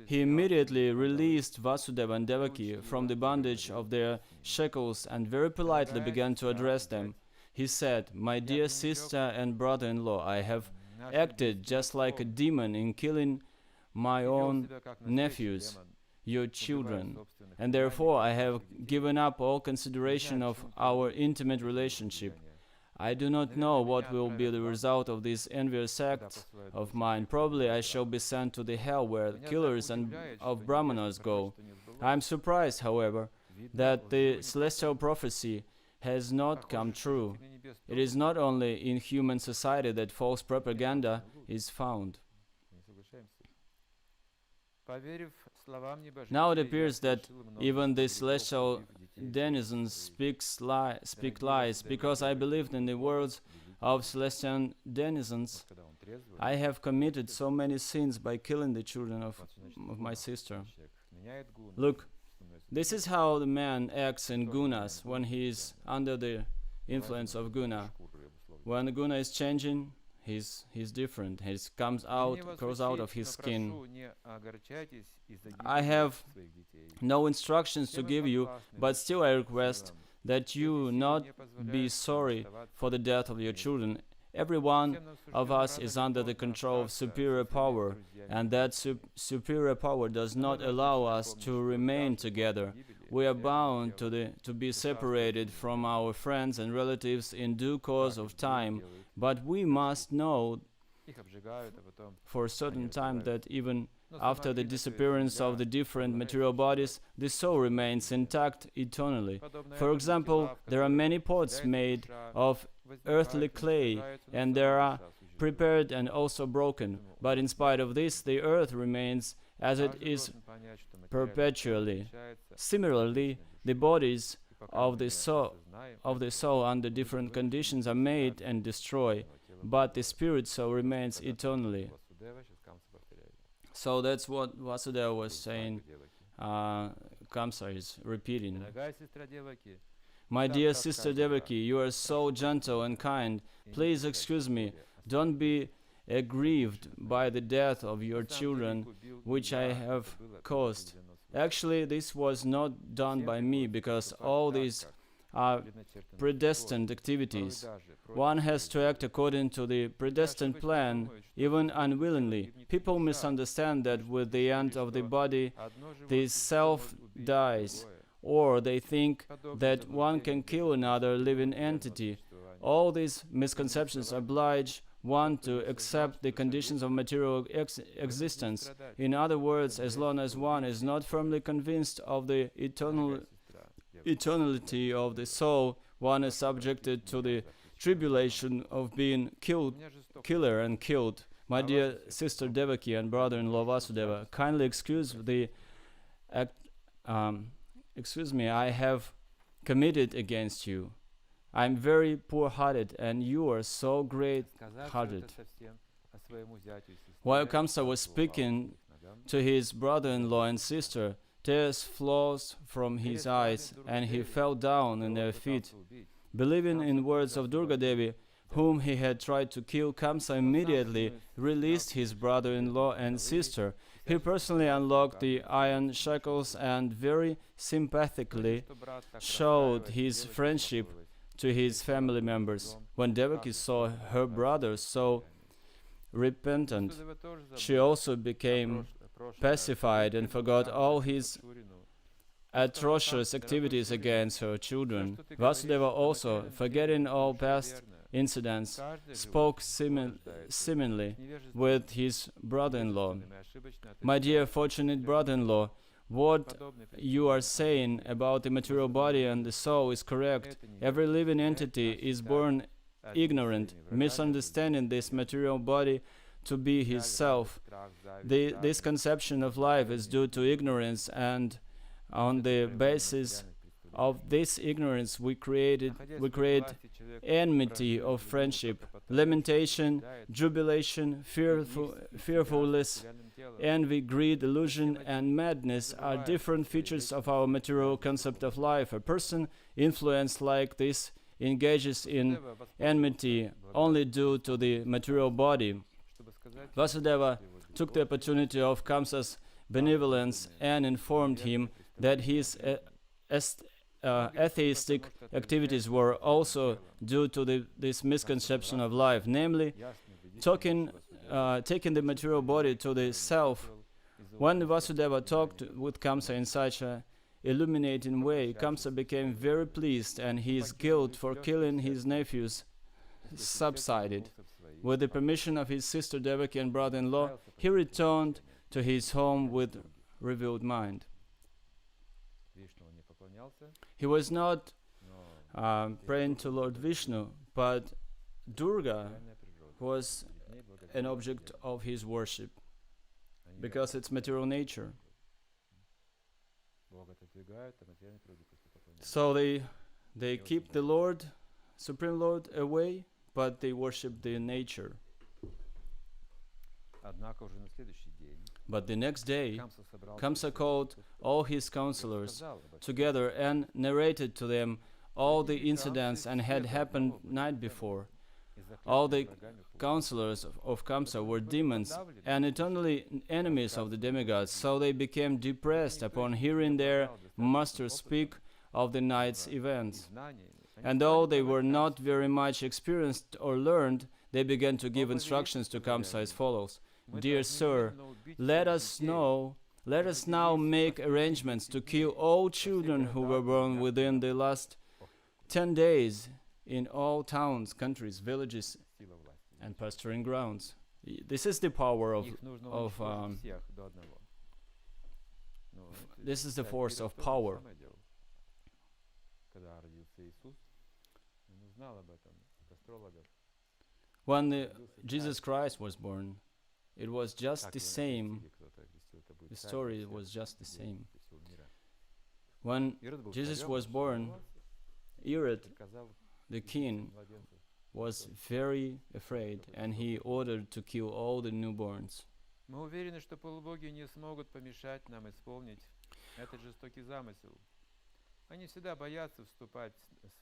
he immediately released Vasudeva and Devaki from the bondage of their shackles and very politely began to address them. He said, "My dear sister and brother-in-law, I have acted just like a demon in killing my own nephews, your children, and therefore I have given up all consideration of our intimate relationship. I do not know what will be the result of this envious act of mine. Probably I shall be sent to the hell where killers of brahmanas go. I am surprised, however, that the celestial prophecy has not come true. It is not only in human society that false propaganda is found." Now it appears that even the celestial denizens speak lies, because I believed in the words of celestial denizens. I have committed so many sins by killing the children of my sister. Look, This is how the man acts in gunas when he is under the influence of guna. When the guna is changing, he's different. He grows out of his skin. I have no instructions to give you, but still I request that you not be sorry for the death of your children. Every one of us is under the control of superior power, and that superior power does not allow us to remain together. We are bound to be separated from our friends and relatives in due course of time, but we must know for a certain time that even after the disappearance of the different material bodies, the soul remains intact eternally. For example, there are many pots made of earthly clay, and they are prepared and also broken. But in spite of this, the earth remains as it is perpetually. Similarly, the bodies of the soul under different conditions are made and destroyed, but the spirit soul remains eternally. So that's what Vasudeva was saying. Kamsa is repeating. My dear sister Devaki, you are so gentle and kind. Please excuse me. Don't be aggrieved by the death of your children, which I have caused. Actually, this was not done by me, because all these are predestined activities. One has to act according to the predestined plan, even unwillingly. People misunderstand that with the end of the body, the self dies, or they think that one can kill another living entity. All these misconceptions oblige one to accept the conditions of material existence. In other words, as long as one is not firmly convinced of the eternality of the soul, one is subjected to the tribulation of being killer and killed. My dear sister Devaki and brother-in-law Vasudeva, kindly excuse me, I have committed against you. I am very poor-hearted, and you are so great-hearted. While Kamsa was speaking to his brother-in-law and sister, tears flowed from his eyes, and he fell down in their feet. Believing in words of Durga Devi, whom he had tried to kill, Kamsa immediately released his brother-in-law and sister. He personally unlocked the iron shackles and very sympathetically showed his friendship to his family members. When Devaki saw her brother so repentant, she also became pacified and forgot all his atrocious activities against her children. Vasudeva also, forgetting all past incidents, spoke similarly with his brother-in-law. My dear fortunate brother-in-law, what you are saying about the material body and the soul is correct. Every living entity is born ignorant, misunderstanding this material body to be his self. This conception of life is due to ignorance, and on the basis of this ignorance we create enmity of friendship, lamentation, jubilation, fearfulness, envy, greed, illusion, and madness are different features of our material concept of life. A person influenced like this engages in enmity only due to the material body. Vasudeva took the opportunity of Kamsa's benevolence and informed him that his atheistic activities were also due to this misconception of life, namely taking the material body to the self. When Vasudeva talked with Kamsa in such an illuminating way, Kamsa became very pleased, and his guilt for killing his nephews subsided. With the permission of his sister Devaki and brother-in-law, he returned to his home with revealed mind. He was not praying to Lord Vishnu, but Durga was an object of his worship because it's material nature. So they keep the Lord, Supreme Lord, away, but they worship the nature. But the next day, Kamsa called all his counselors together and narrated to them all the incidents and had happened night before. All the counselors of Kamsa were demons and eternally enemies of the demigods, so they became depressed upon hearing their master speak of the night's events. And though they were not very much experienced or learned, they began to give instructions to Kamsa as follows. Dear sir, let us now make arrangements to kill all children who were born within the last 10 days in all towns, countries, villages, and pasturing grounds. This is the power of this is the force of power. When Jesus Christ was born, it was just the same. The story was just the same. When Jesus was born, Herod, the king, was very afraid, and he ordered to kill all the newborns. Мы уверены, что полубоги не смогут помешать нам исполнить этот жестокий замысел. Они всегда боятся вступать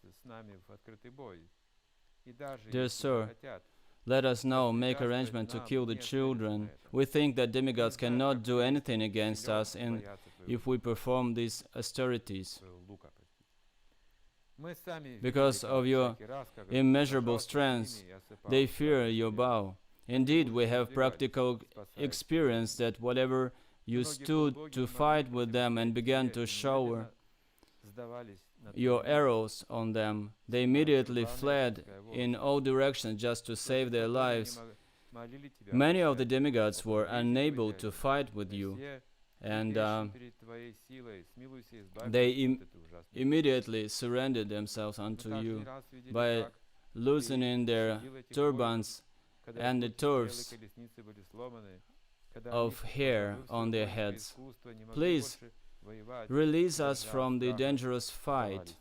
с нами в открытый бой. И даже если хотят, let us now make arrangement to kill the children. We think that demigods cannot do anything against us if we perform these austerities. Because of your immeasurable strength, they fear your bow. Indeed, we have practical experience that whatever you stood to fight with them and began to shower your arrows on them, they immediately fled in all directions just to save their lives. Many of the demigods were unable to fight with you, and they immediately surrendered themselves unto you by loosening their turbans and the turfs of hair on their heads. Please release us from the dangerous fight.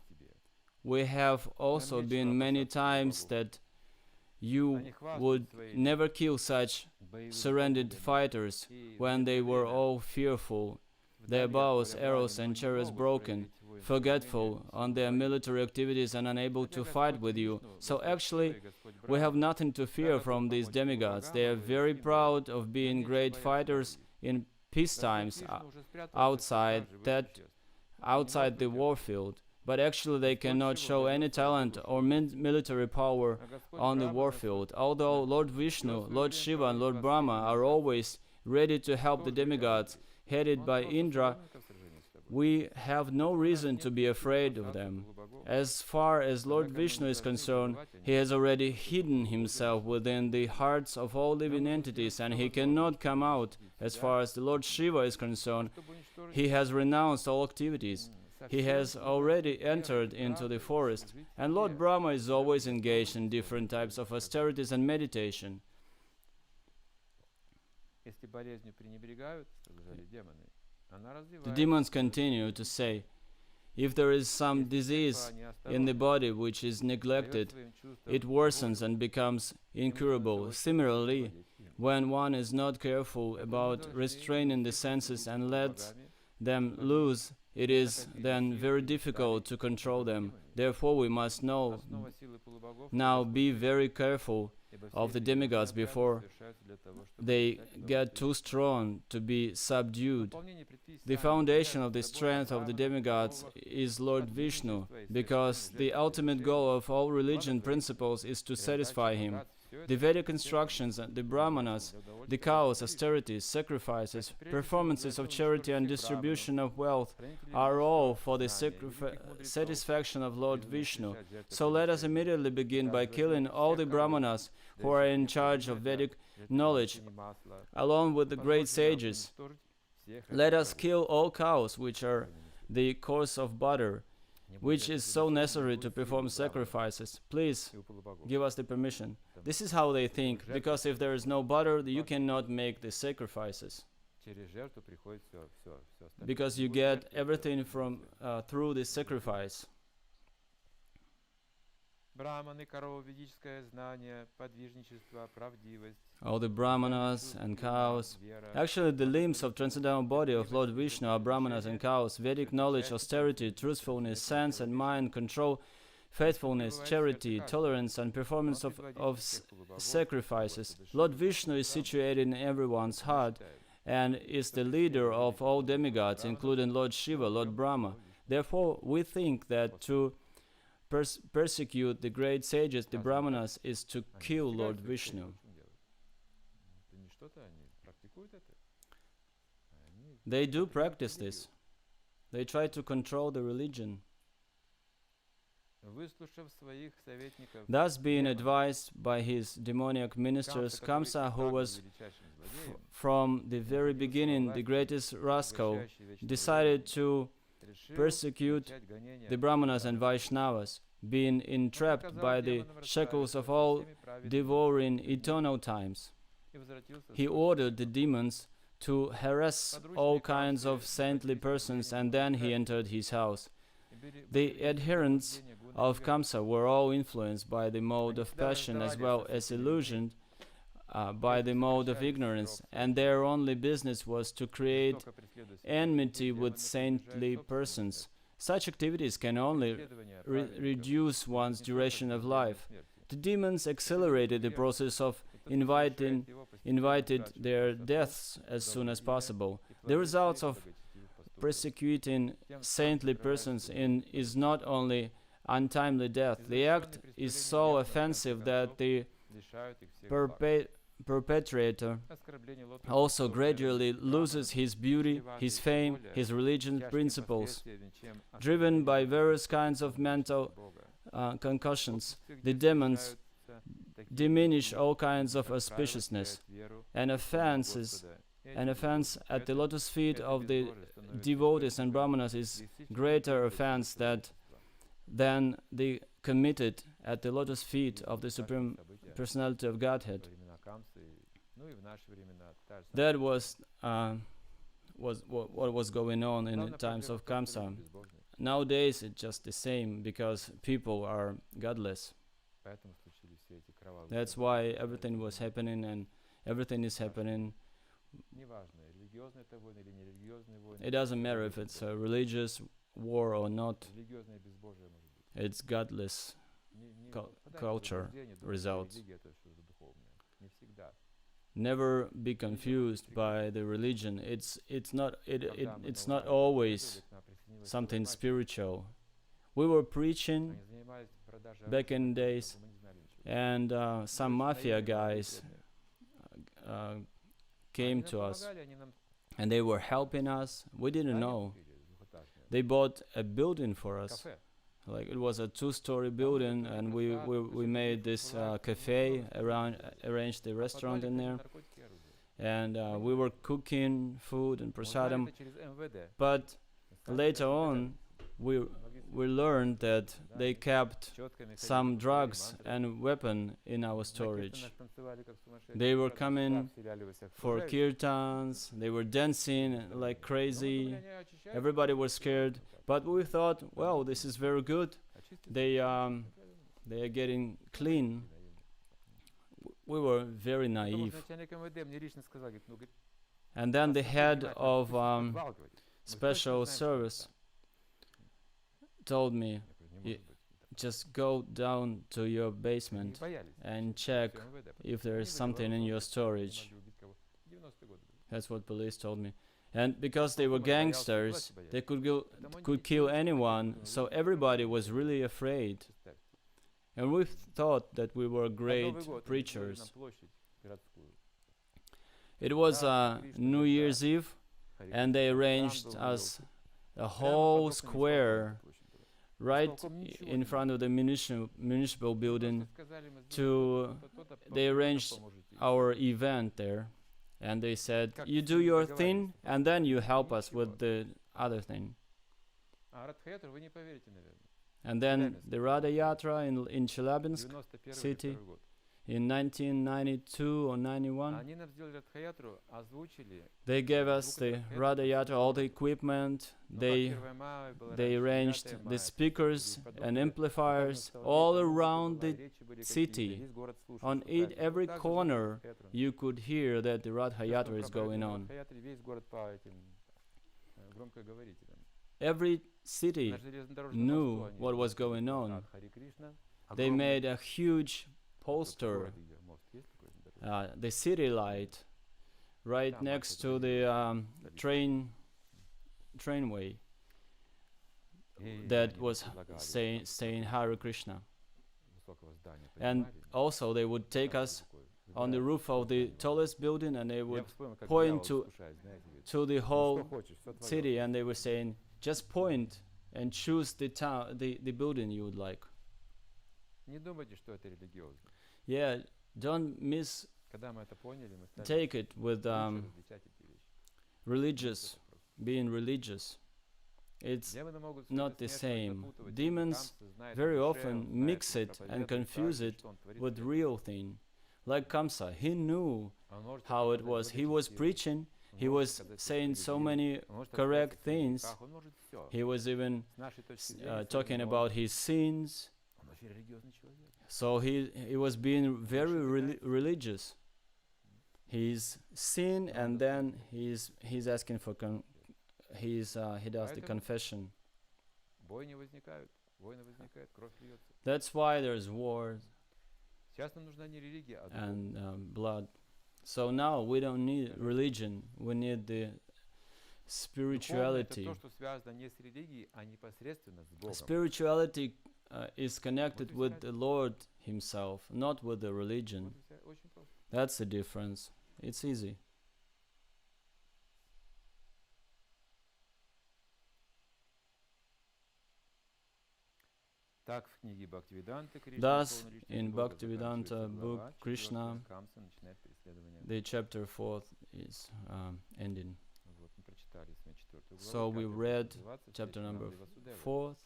We have also been many times that you would never kill such surrendered fighters when they were all fearful, their bows, arrows, and chariots broken, forgetful on their military activities and unable to fight with you. So actually, we have nothing to fear from these demigods. They are very proud of being great fighters in peace times outside the war field. But actually they cannot show any talent or military power on the war field. Although Lord Vishnu, Lord Shiva, and Lord Brahma are always ready to help the demigods headed by Indra, we have no reason to be afraid of them. As far as Lord Vishnu is concerned, he has already hidden himself within the hearts of all living entities, and he cannot come out. As far as the Lord Shiva is concerned, he has renounced all activities. He has already entered into the forest, and Lord Brahma is always engaged in different types of austerities and meditation. The demons continue to say, if there is some disease in the body which is neglected, it worsens and becomes incurable. Similarly, when one is not careful about restraining the senses and lets them loose, it is then very difficult to control them. Therefore, we must now be very careful of the demigods before they get too strong to be subdued. The foundation of the strength of the demigods is Lord Vishnu, because the ultimate goal of all religion principles is to satisfy him. The Vedic instructions, the Brahmanas, the cows, austerities, sacrifices, performances of charity and distribution of wealth are all for the satisfaction of Lord Vishnu. So let us immediately begin by killing all the Brahmanas who are in charge of Vedic knowledge, along with the great sages. Let us kill all cows, which are the cause of butter, which is so necessary to perform sacrifices. Please give us the permission. This is how they think, because if there is no butter, you cannot make the sacrifices. Because you get everything from through the sacrifice. All the brahmanas and cows. Actually, the limbs of transcendental body of Lord Vishnu are brahmanas and cows. Vedic knowledge, austerity, truthfulness, sense and mind, control, faithfulness, charity, tolerance, and performance of sacrifices. Lord Vishnu is situated in everyone's heart and is the leader of all demigods, including Lord Shiva, Lord Brahma. Therefore, we think that to persecute the great sages, the brahmanas, is to kill Lord Vishnu. They do practice this. They try to control the religion. Thus, being advised by his demoniac ministers, Kṛṣṇa, who was from the very beginning the greatest rascal, decided to persecute the Brahmanas and Vaishnavas, being entrapped by the shackles of all devouring eternal times. He ordered the demons to harass all kinds of saintly persons, and then he entered his house. The adherents of Kṛṣṇa were all influenced by the mode of passion as well as illusioned by the mode of ignorance, and their only business was to create enmity with saintly persons. Such activities can only reduce one's duration of life. The demons accelerated the process of invited their deaths as soon as possible. The results of persecuting saintly persons is not only untimely death. The act is so offensive that the perpetrator also gradually loses his beauty, his fame, his religious principles. Driven by various kinds of mental concussions, the demons diminish all kinds of auspiciousness. An offense at the lotus feet of the devotees and brahmanas is greater offense than the committed at the lotus feet of the Supreme Personality of Godhead. That was what was going on in the times of Kṛṣṇa. Nowadays it's just the same because people are godless. That's why everything was happening and everything is happening. It doesn't matter if it's a religious war or not. It's godless culture results. Never be confused by the religion. It's not always something spiritual. We were preaching back in days, and some mafia guys came to us, and they were helping us. We didn't know. They bought a building for us. Like it was a 2-story building, and we made this cafe arranged the restaurant in there, and we were cooking food and prasadam. But later on, we learned that they kept some drugs and weapon in our storage. They were coming for kirtans, they were dancing like crazy, everybody was scared, but we thought, well, this is very good, they are getting clean. We were very naive. And then the head of special service told me, just go down to your basement and check if there is something in your storage. That's what police told me. And because they were gangsters, they could kill anyone, so everybody was really afraid. And we thought that we were great preachers. It was New Year's Eve, and they arranged us a whole square right in front of the municipal building. They arranged our event there, and they said, you do your thing and then you help us with the other thing. And then the Radha Yatra in Chelyabinsk city, in 1992 or 91. Они нам сделали Радха-ятру, озвучили. They gave us the Radha Yatra, all the equipment. They arranged the speakers and amplifiers all around the city. On every corner, you could hear that the Radha Yatra is going on. Every city knew what was going on. They made a huge poster, the city light, right next to the trainway that was saying Hare Krishna. And also they would take us on the roof of the tallest building and they would point to the whole city and they were saying, just point and choose the building you would like. Yeah, don't take it with being religious. It's not the same. Demons very often mix it and confuse it with real thing. Like Kṛṣṇa, he knew how it was. He was preaching, he was saying so many correct things. He was even talking about his sins. So he was being very religious. He's sin and then he's asking for he does the confession. That's why there's wars and blood. So now we don't need religion, we need the spirituality. Spirituality is connected with the Lord Himself, not with the religion. That's the difference. It's easy. Thus, in Bhaktivedanta Book, Kṛṣṇa, the chapter 4 is ending. So we read chapter number 4,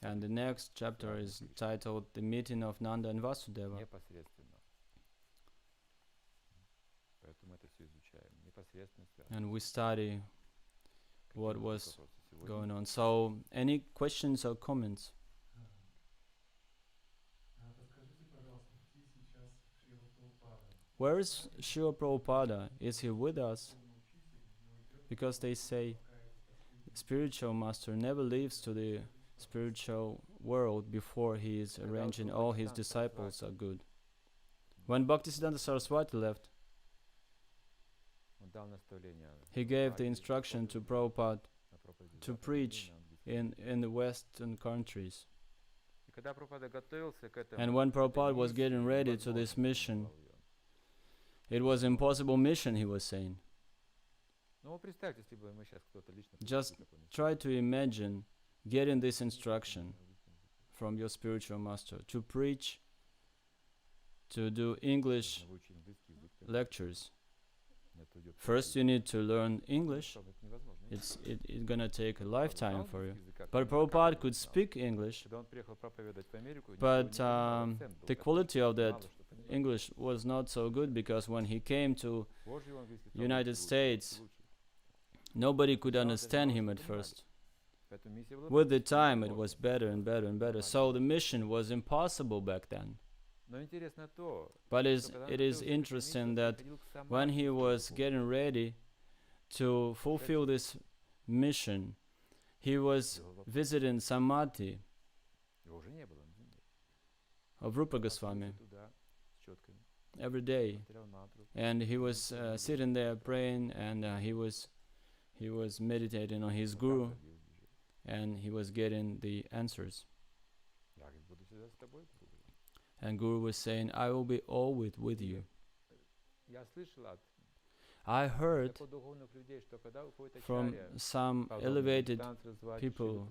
and the next chapter is titled The Meeting of Nanda and Vasudeva. And we study what was going on. So, any questions or comments? Where is Srila Prabhupada? Is he with us? Because they say spiritual master never leaves to the spiritual world before he is arranging all his disciples are good. When Bhaktisiddhanta Saraswati left, he gave the instruction to Prabhupada to preach in the Western countries. And when Prabhupada was getting ready to this mission, it was an impossible mission, he was saying. Just try to imagine getting this instruction from your spiritual master to preach, to do English lectures. First you need to learn English. It's gonna take a lifetime for you. But Prabhupada could speak English, but the quality of that English was not so good, because when he came to United States, nobody could understand him at first. With the time it was better and better and better. So the mission was impossible back then. But it is interesting that when he was getting ready to fulfill this mission, he was visiting Samadhi of Rupa Goswami every day, and he was sitting there praying, and he was meditating on his guru, and he was getting the answers. And Guru was saying, I will be always with you. I heard from some elevated people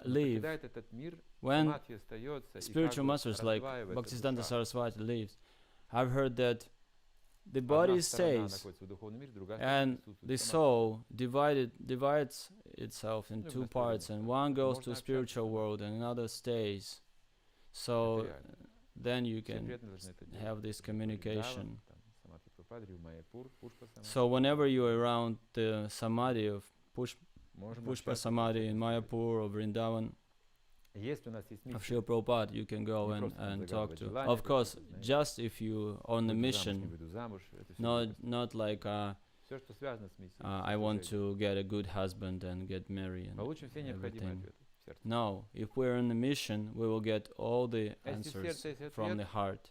leave. When spiritual masters like Bhaktisiddhanta Saraswati leaves, I've heard that the body stays and the soul divides itself in two parts, and one goes to spiritual world and another stays. So then you can have this communication. So whenever you're around the samadhi of Pushpa Samadhi in Mayapur or Vrindavan of Srila Prabhupada, you can go and talk to. Of course, just if you on a mission, not like I want to get a good husband and get married and everything. No, if we're on a mission, we will get all the answers from the heart.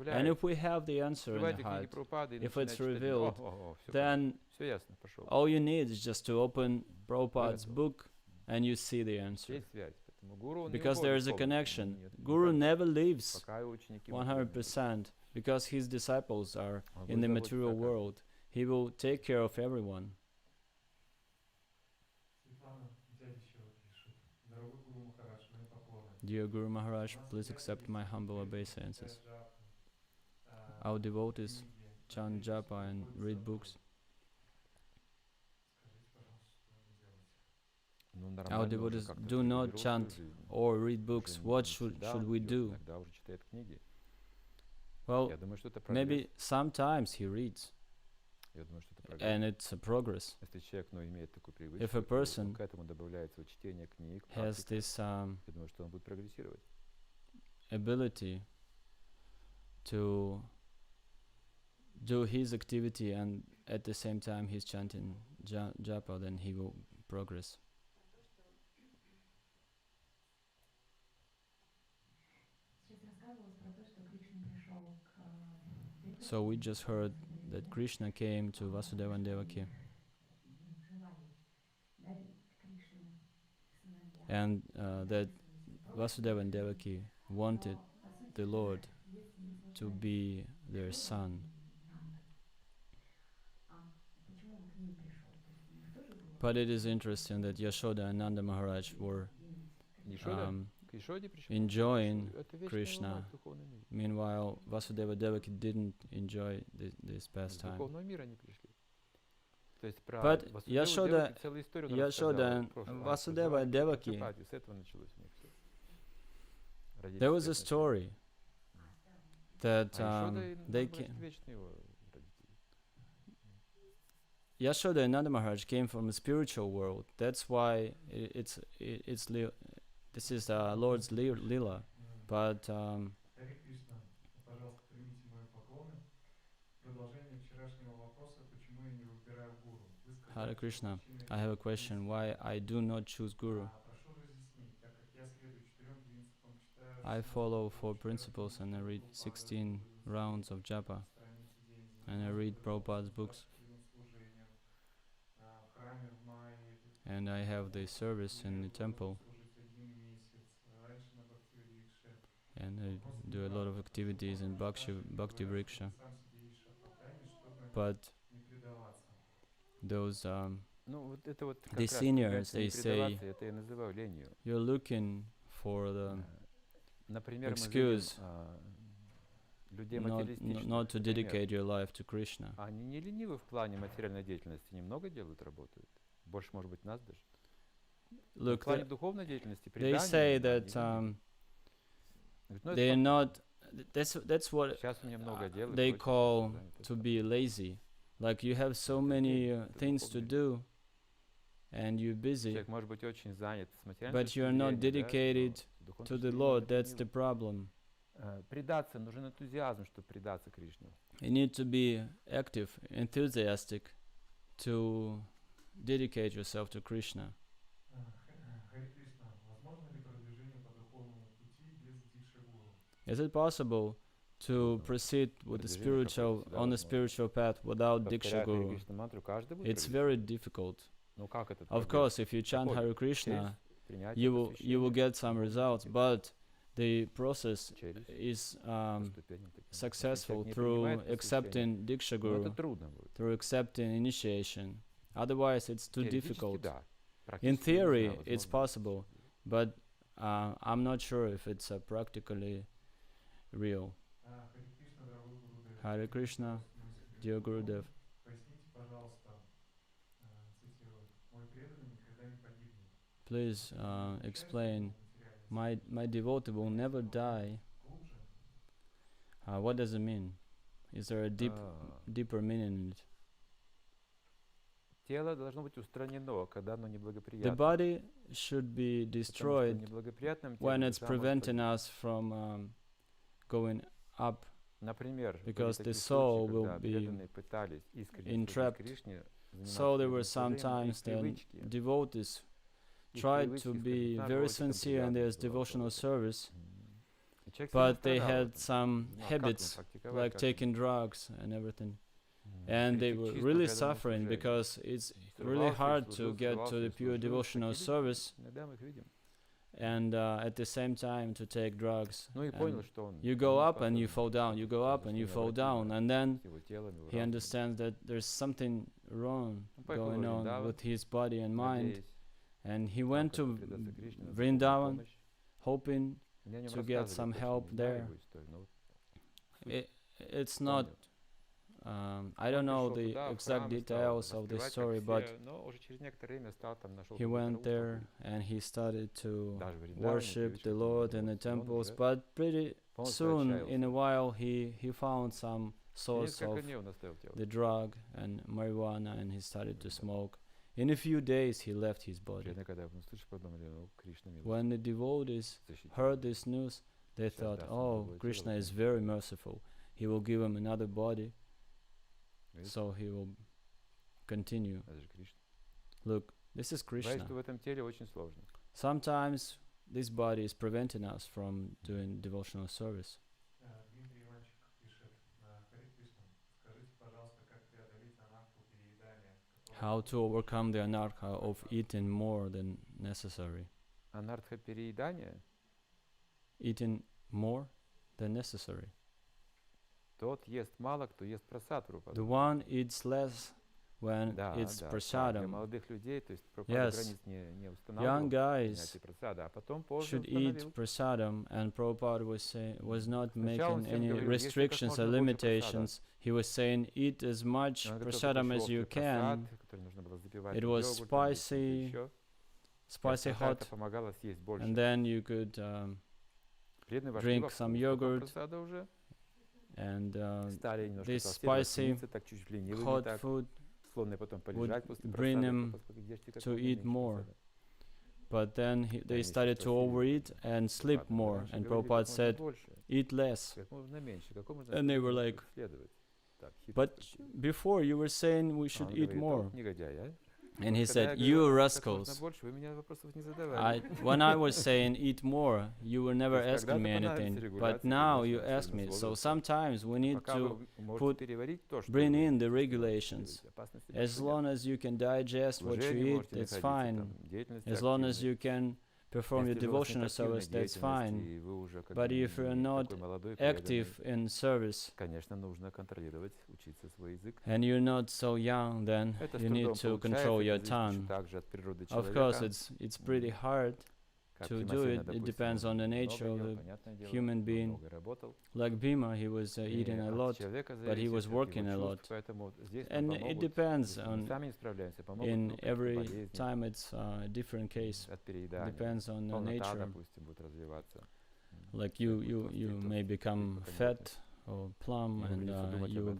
And if we have the answer in the heart, if it's revealed, then all you need is just to open Prabhupada's book and you see the answer. Because there is a connection. Guru never leaves 100% because his disciples are in the material world. He will take care of everyone. Dear Guru Maharaj, please accept my humble obeisances. Our devotees chant japa and read books. Our devotees do not chant or read books. What should we do? Well, maybe sometimes he reads, and it's a progress. If a person has this ability to do his activity and at the same time he's chanting japa, then he will progress. So we just heard that Krishna came to Vasudeva and Devaki, and that Vasudeva and Devaki wanted the Lord to be their son. But it is interesting that Yashoda and Nanda Maharaj were enjoying Krishna. Meanwhile, Vasudeva Devaki didn't enjoy this pastime. But Yashoda and Vasudeva Devaki, there was a story that they came. Yashoda and Nanda Maharaj came from a spiritual world. That's why this is Lord's Leela. But Hare Krishna, I have a question. Why I do not choose Guru? I follow 4 principles and I read 16 rounds of japa. And I read Prabhupada's books. And I have the service in the temple. And I do a lot of activities in Bhaktivedanta. But those the seniors, they say you're looking for the excuse not to dedicate your life to Krishna. Look, they say that they are not. That's what they call to be lazy. Like you have so many things to do, and you're busy, but you are not dedicated to the Lord. That's the problem. You need to be active, enthusiastic, to dedicate yourself to Krishna. Is it possible to proceed with the on the spiritual path without Diksha Guru? It's very difficult. Of course, if you chant Hare Krishna, you will get some results, but the process is successful through accepting Diksha Guru, through accepting initiation. Otherwise, it's too difficult. In theory, it's possible, but I'm not sure if it's practically real. Hare Krishna, dear Gurudev. Please explain my devotee will never die. What does it mean? Is there a deeper meaning in it? Тело должно быть устранено, когда оно The неблагоприятно. body should be destroyed when it's preventing us from going up, Например, because the soul will be entrapped. So there were some times that devotees tried to be very sincere in their devotional service, but they had some habits like taking drugs and everything. And they were really suffering because it's really hard to get to the pure devotional service and at the same time to take drugs. And you go up and you fall down, you go up and you fall down, and then he understands that there's something wrong going on with his body and mind. And he went to Vrindavan hoping to get some help there. It's not I don't know the exact details of the story, but he went there and he started to worship the Lord in the temples, but pretty soon, in a while, he found some source of the drug and marijuana, and he started to smoke. In a few days, he left his body. When the devotees heard this news, they thought, oh, Krishna is very merciful. He will give him another body, so he will continue. Look, this is Krishna. Sometimes this body is preventing us from doing devotional service. How to overcome the anartha of eating more than necessary. Eating more than necessary. The one eats less when it's prasadam. Yes, young guys should eat prasadam, and Prabhupada was not making any restrictions or limitations. He was saying, eat as much prasadam as you can. It was spicy hot, and then you could drink some yogurt, and this spicy hot food would bring him to eat more. But then they started to overeat and sleep more, and Prabhupada said, eat less. And they were like, but before you were saying we should eat more. And he said, you rascals, when I was saying eat more, you were never asking me anything, but now you ask me. So sometimes we need to bring in the regulations. As long as you can digest what you eat, that's fine. As long as you can perform your devotional service, that's fine. But if you're not active in service and you're not so young, then you need to control your tongue. Of course, it's pretty hard to do it. It depends on the nature of the human being. Like Bhima, he was eating a lot, but he was working a lot. And it depends on, in every time it's a different case. Depends on the nature. Like you may become fat or plump, and you will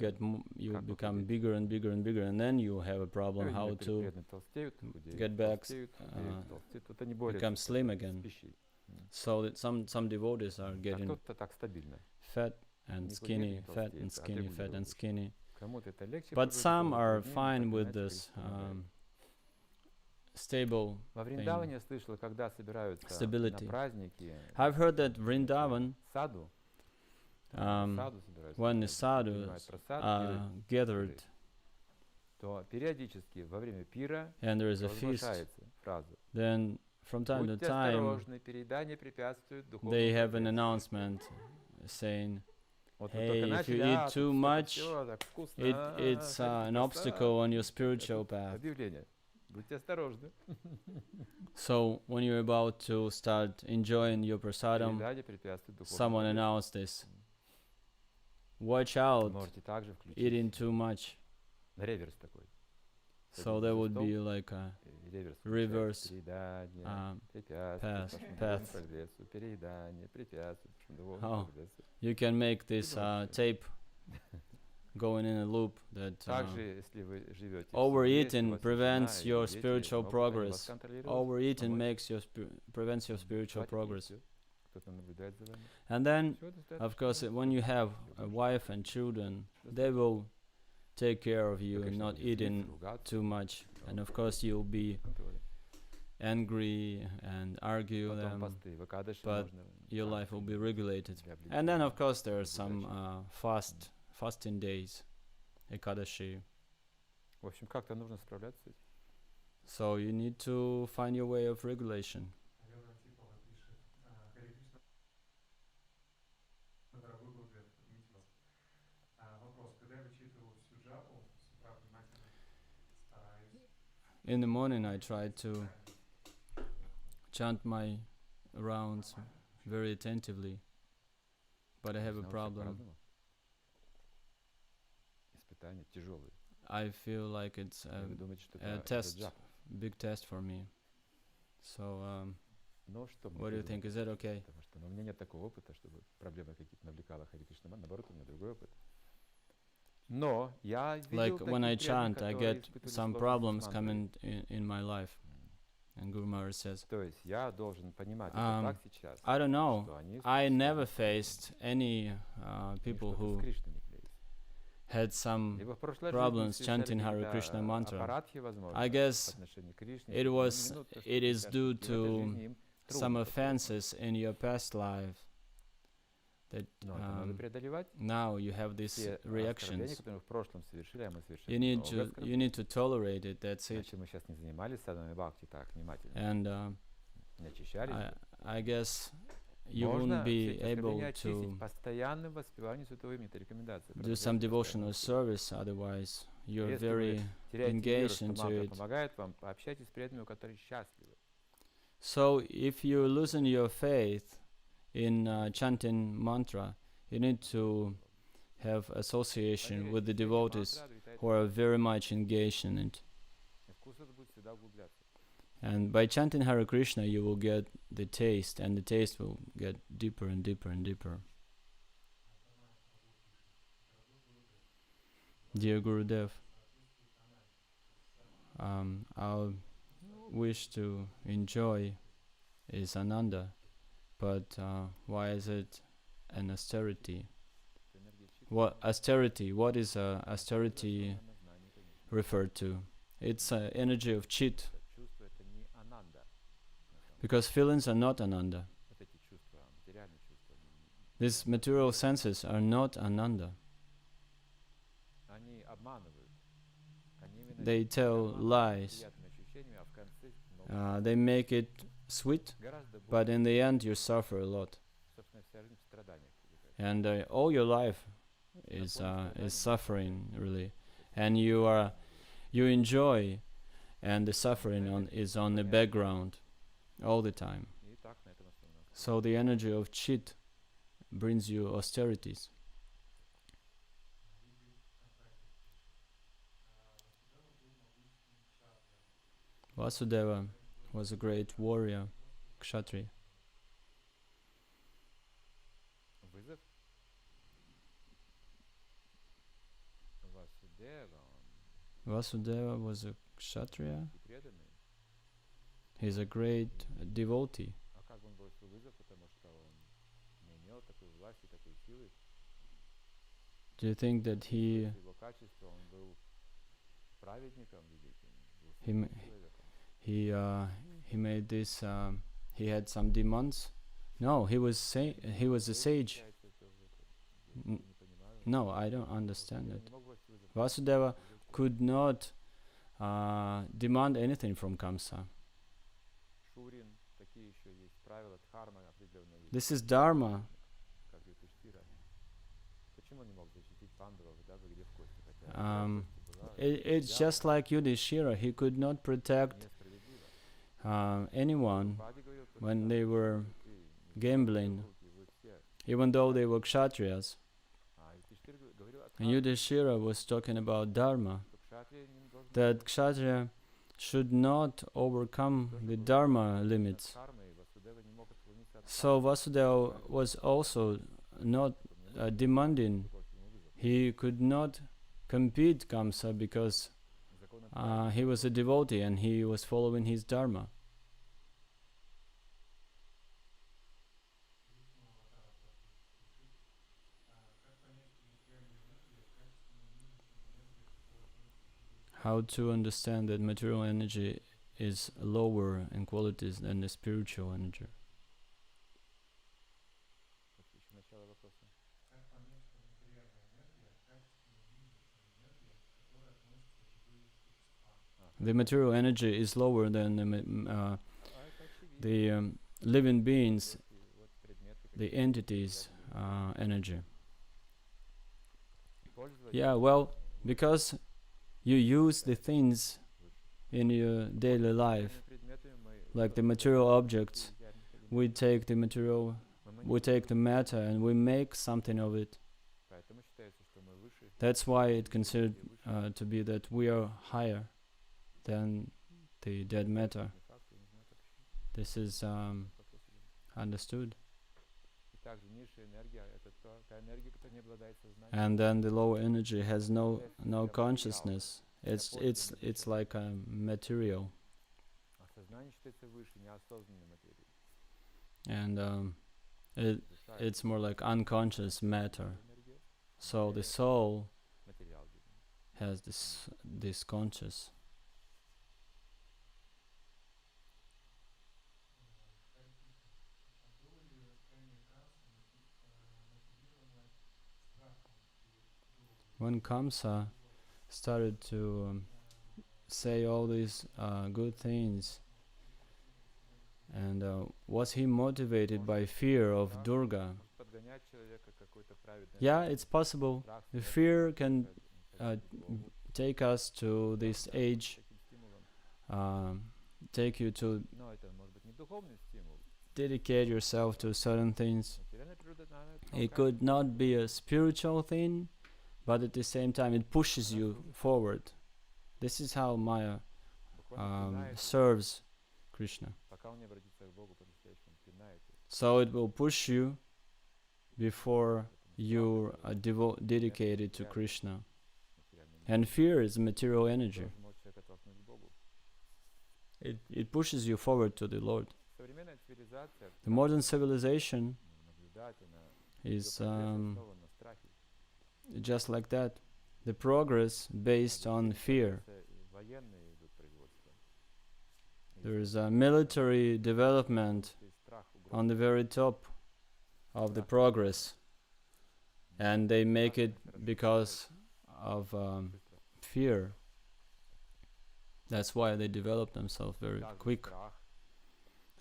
you become bigger and bigger and bigger, and then you have a problem how to get back, become slim again. So that some devotees are getting fat and skinny, fat and skinny, fat and skinny. But some are fine with this stable stability. I've heard that Vrindavan, when the sadhus are gathered and there is a feast, then from time to time they have an announcement saying, hey, if you eat too much, it's an obstacle on your spiritual path. So when you're about to start enjoying your prasadam, someone announced this. Watch out, eating too much. So there would be like a reverse path. Oh, you can make this tape going in a loop that overeating prevents your spiritual progress. Overeating prevents your spiritual progress. And then, of course, when you have a wife and children, they will take care of you and not eating too much. And of course, you'll be angry and argue them, but your life will be regulated. And then, of course, there are some fasting days, Ekadashi. So you need to find your way of regulation. In the morning I try to chant my rounds very attentively, but I have a problem. I feel like it's a test, big test for me. So, what do you think? Is that okay? Like when I chant, I get some problems coming in my life. And Guru Maharaj says, I don't know, I never faced any people who had some problems chanting Hare Krishna mantra. I guess it is due to some offenses in your past life that now you have these reactions. You need to tolerate it. That's it. And I guess you won't be able to do some devotional service, otherwise you're very engaged into it. So if you loosen your faith in chanting mantra, you need to have association with the devotees who are very much engaged in it. And by chanting Hare Krishna, you will get the taste, and the taste will get deeper and deeper and deeper. Dear Gurudev, our wish to enjoy is Ananda, but why is it an austerity? What austerity? What is austerity referred to? It's energy of chit. Because feelings are not Ananda. These material senses are not Ananda. They tell lies. They make it sweet, but in the end you suffer a lot. And all your life is suffering, really. And you enjoy, and the suffering is on the background all the time. So the energy of chit brings you austerities. Vasudeva was a great warrior, kshatriya. Vasudeva was a kshatriya. He's a great devotee. Do you think that he made this? He had some demands? No, he was a sage. No, I don't understand it. Vasudeva could not demand anything from Kamsa. This is dharma. It's just like Yudhishthira. He could not protect anyone when they were gambling, even though they were kshatriyas. And Yudhishthira was talking about dharma, that Kshatriya should not overcome the Dharma limits. So Vasudeva was also not demanding. He could not compete Kamsa because he was a devotee and he was following his Dharma. How to understand that material energy is lower in qualities than the spiritual energy? The material energy is lower than the living beings, the entities' energy. Yeah, well, because you use the things in your daily life, like the material objects. We take the material, we take the matter and we make something of it. That's why it's considered to be that we are higher than the dead matter. This is understood. And then the lower energy has no consciousness. It's like a material. And it's more like unconscious matter. So the soul has this conscious. When Kamsa started to say all these good things, and was he motivated by fear of Durga? Yeah, it's possible. The fear can take us to this age, take you to dedicate yourself to certain things. It could not be a spiritual thing, but at the same time it pushes you forward. This is how Maya serves Krishna. So it will push you before you are dedicated to Krishna. And fear is material energy. It pushes you forward to the Lord. The modern civilization is just like that. The progress based on fear. There is a military development on the very top of the progress, and they make it because of fear. That's why they develop themselves very quick.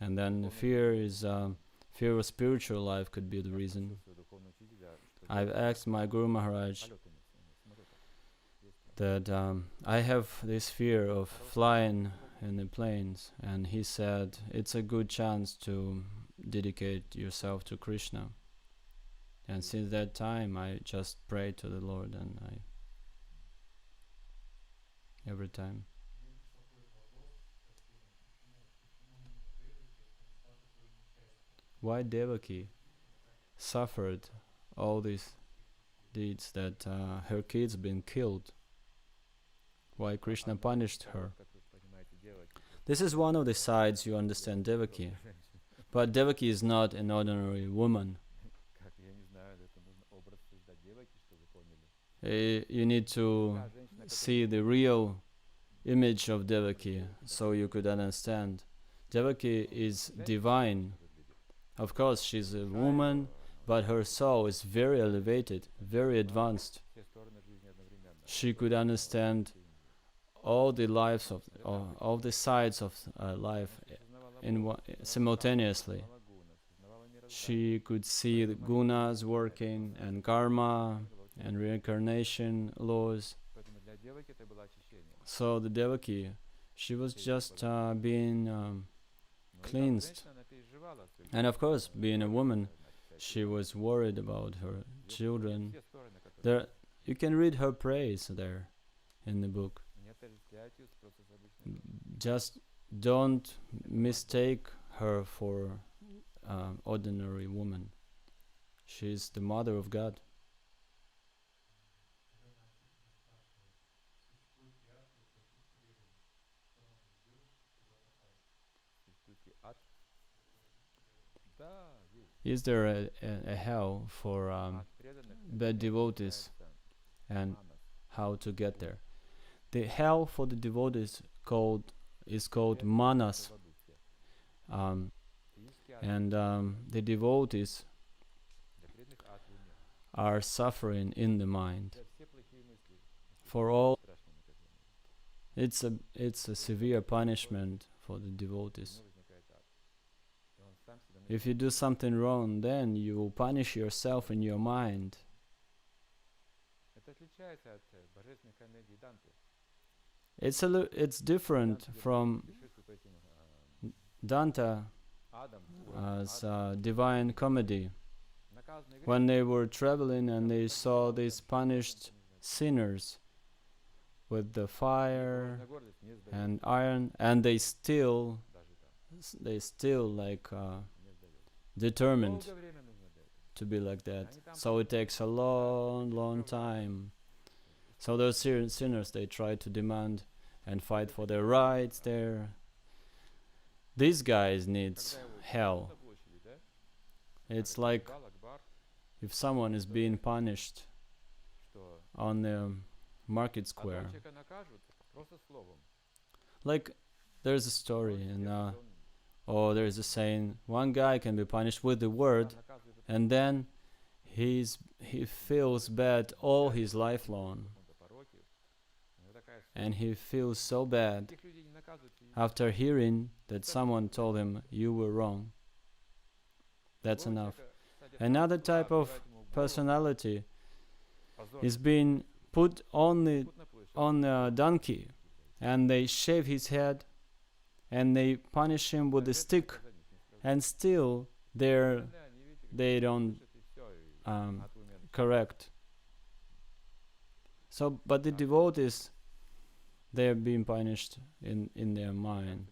And then fear of spiritual life could be the reason. I've asked my Guru Maharaj that I have this fear of flying in the planes, and he said it's a good chance to dedicate yourself to Krishna. And since that time I just pray to the Lord, and every time. Why Devaki suffered all these deeds, that her kids been killed? Why Krishna punished her? This is one of the sides you understand Devaki. But Devaki is not an ordinary woman. You need to see the real image of Devaki so you could understand. Devaki is divine. Of course, she's a woman, but her soul is very elevated, very advanced. She could understand all the lives of all the sides of life simultaneously. She could see the gunas working, and karma and reincarnation laws. So the Devaki, she was just being cleansed. And of course, being a woman, she was worried about her children. You can read her praise there in the book. Just don't mistake her for ordinary woman. She's the mother of God. Is there a hell for bad devotees, and how to get there? The hell for the devotees is called manas, and the devotees are suffering in the mind. For all, it's a severe punishment for the devotees. If you do something wrong, then you will punish yourself in your mind. It's different from Danta as divine comedy. When they were traveling and they saw these punished sinners with the fire and iron, and they still like determined to be like that. So it takes a long time. So those sinners, they try to demand and fight for their rights there. These guys needs hell. It's like if someone is being punished on the market square. Like there's a story, and or there's a saying, one guy can be punished with the word, and then he feels bad all his life long. And he feels so bad after hearing that someone told him, you were wrong. That's enough. Another type of personality is being put on a donkey, and they shave his head, and they punish him with a stick, and still they don't correct. So, but the devotees, they're being punished in their mind.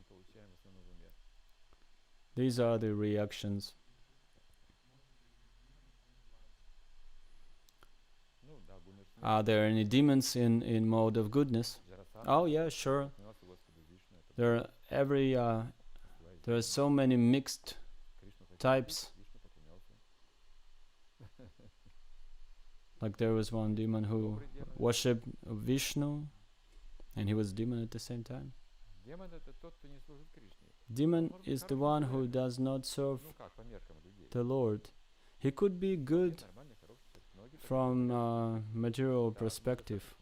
These are the reactions. Are there any demons in mode of goodness? Oh yeah, sure. There are so many mixed types. Like there was one demon who worshipped Vishnu, and he was demon at the same time. Demon is the one who does not serve the Lord. He could be good from a material perspective,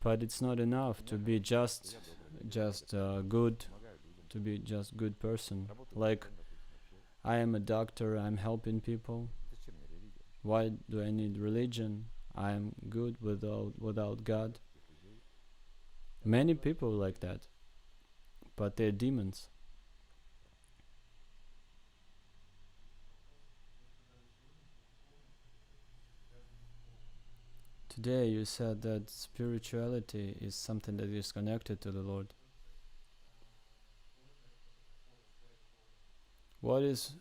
but it's not enough to be just good, to be just good person. Like, I am a doctor, I'm helping people. Why do I need religion? I am good without God. Many people like that, but they're demons. Today you said that spirituality is something that is connected to the Lord. What is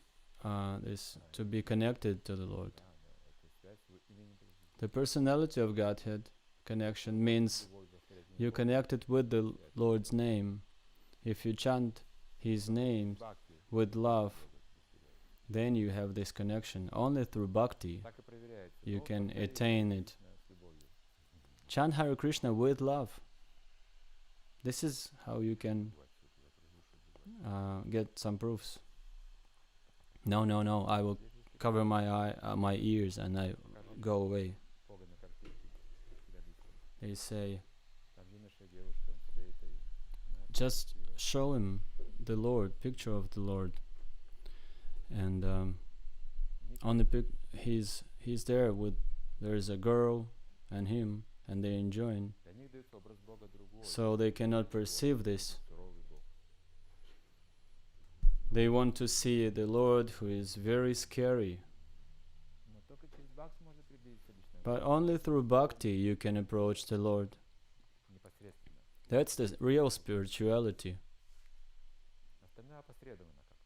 this to be connected to the Lord? The personality of Godhead connection means you connected with the Lord's name. If you chant His name with love, then you have this connection. Only through bhakti you can attain it. Chant Hare Krishna with love. This is how you can get some proofs. No, I will cover my ears and I go away. They say, just show him the Lord, picture of the Lord, and on the he's there with, there is a girl and him, and they're enjoying. So they cannot perceive this. They want to see the Lord who is very scary. But only through bhakti you can approach the Lord. That's the real spirituality. Остальное опосредованно как-то.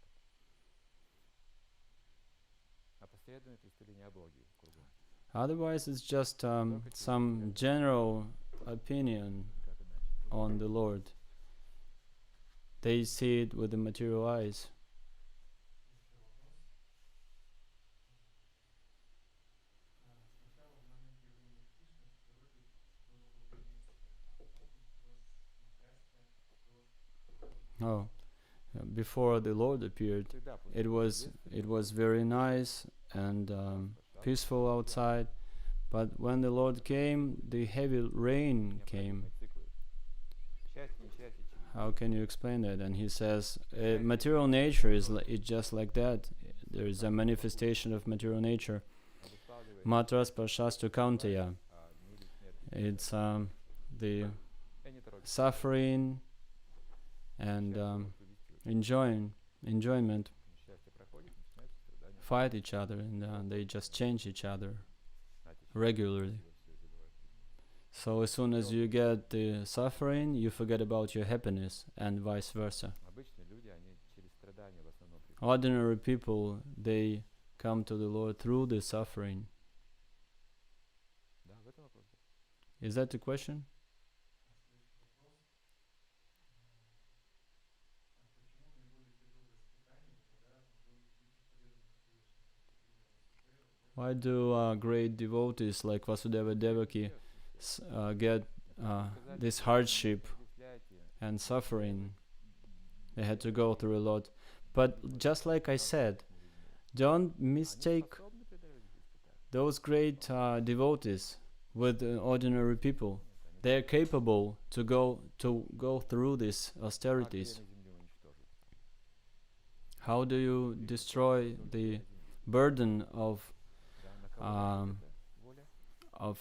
Опосредованное представление о Боге кругом. Otherwise, it's just some general opinion Как иначе? on the Lord. They see it with the material eyes. Oh, before the Lord appeared, it was very nice and peaceful outside. But when the Lord came, the heavy rain came. How can you explain that? And he says, material nature is it's just like that. There is a manifestation of material nature. Matras prashastu kauntaya. It's the suffering and enjoyment fight each other, and they just change each other regularly. So as soon as you get the suffering, you forget about your happiness, and vice versa. Ordinary people, they come to the Lord through the suffering. Is that the question? Why do great devotees like Vasudeva Devaki get this hardship and suffering? They had to go through a lot. But just like I said, don't mistake those great devotees with ordinary people. They are capable to go through these austerities. How do you destroy the burden of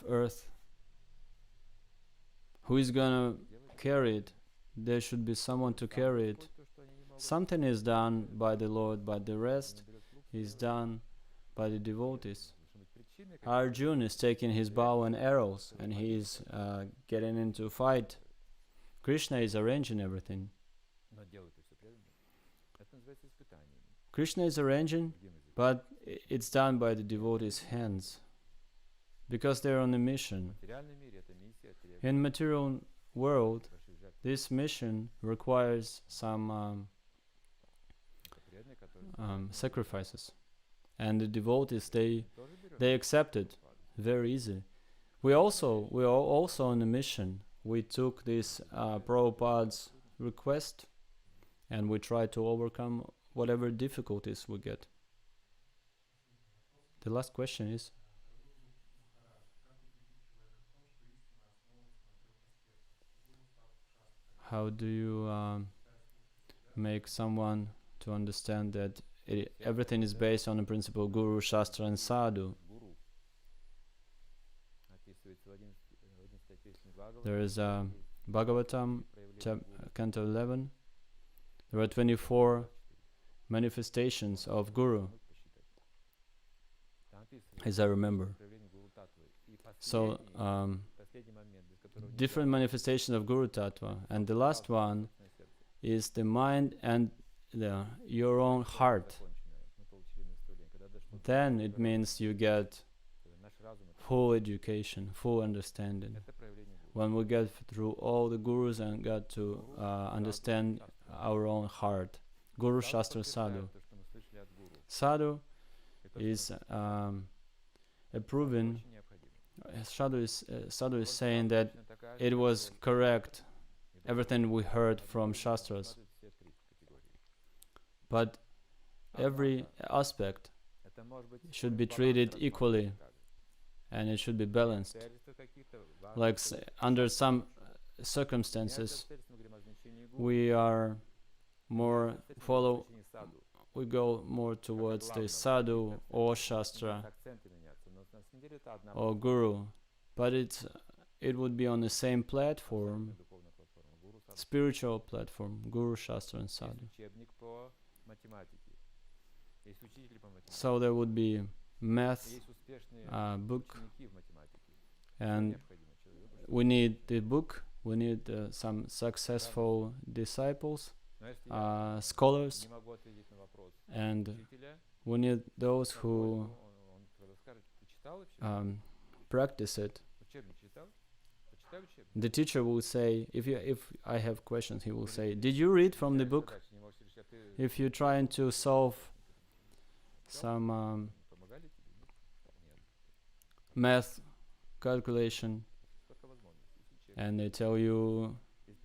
earth? Who is gonna carry it? There should be someone to carry it. Something is done by the Lord, but the rest is done by the devotees. Arjuna is taking his bow and arrows, and he is getting into a fight. Krishna is arranging everything. Krishna is arranging, but it's done by the devotees' hands, because they're on a mission. In material world, this mission requires some sacrifices, and the devotees they accept it very easy. We are also on a mission. We took this Prabhupada's request, and we try to overcome whatever difficulties we get. The last question is, how do you make someone to understand that everything is based on the principle Guru, Shastra and Sadhu? There is Bhagavatam, Canto 11. There are 24 manifestations of Guru, as I remember. So, different manifestations of Guru Tattva, and the last one is the mind and your own heart. Then it means you get full education, full understanding. When we get through all the gurus and got to understand our own heart. Guru, Shastra, Sadhu. Sadhu is approving. Sadhu is saying that it was correct, everything we heard from Shastras. But every aspect should be treated equally, and it should be balanced. Like under some circumstances, we are we go more towards the Sadhu or Shastra or Guru, but it would be on the same platform, spiritual platform, Guru, Shastra and Sadhu. So there would be math book, and we need the book We need some successful disciples, scholars, and we need those who practice it. The teacher will say, if I have questions, he will say, "Did you read from the book?" If you're trying to solve some math calculation, and they tell you,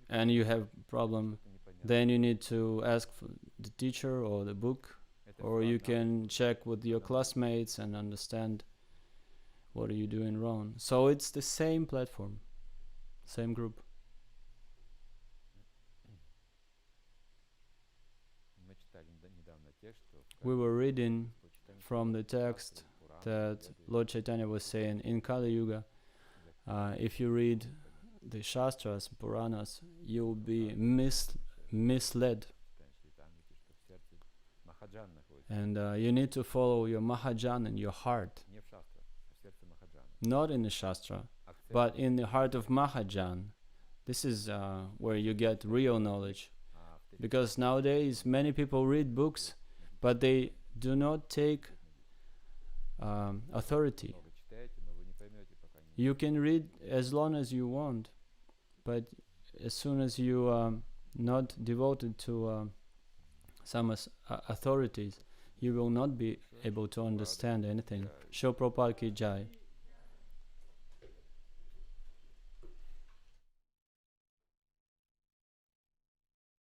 and you have problem, then you need to ask the teacher or the book, or you can check with your classmates and understand what are you doing wrong. So it's the same platform, same group. We were reading from the text that Lord Chaitanya was saying, in Kali Yuga, if you read the Shastras, Puranas, you'll be misled. And you need to follow your Mahajan in your heart. Not in the Shastra, but in the heart of Mahajan. This is where you get real knowledge. Because nowadays many people read books, but they do not take authority. You can read as long as you want, but as soon as you are not devoted to some authorities, you will not be able to understand anything. Shri Prabhupada ki Jai.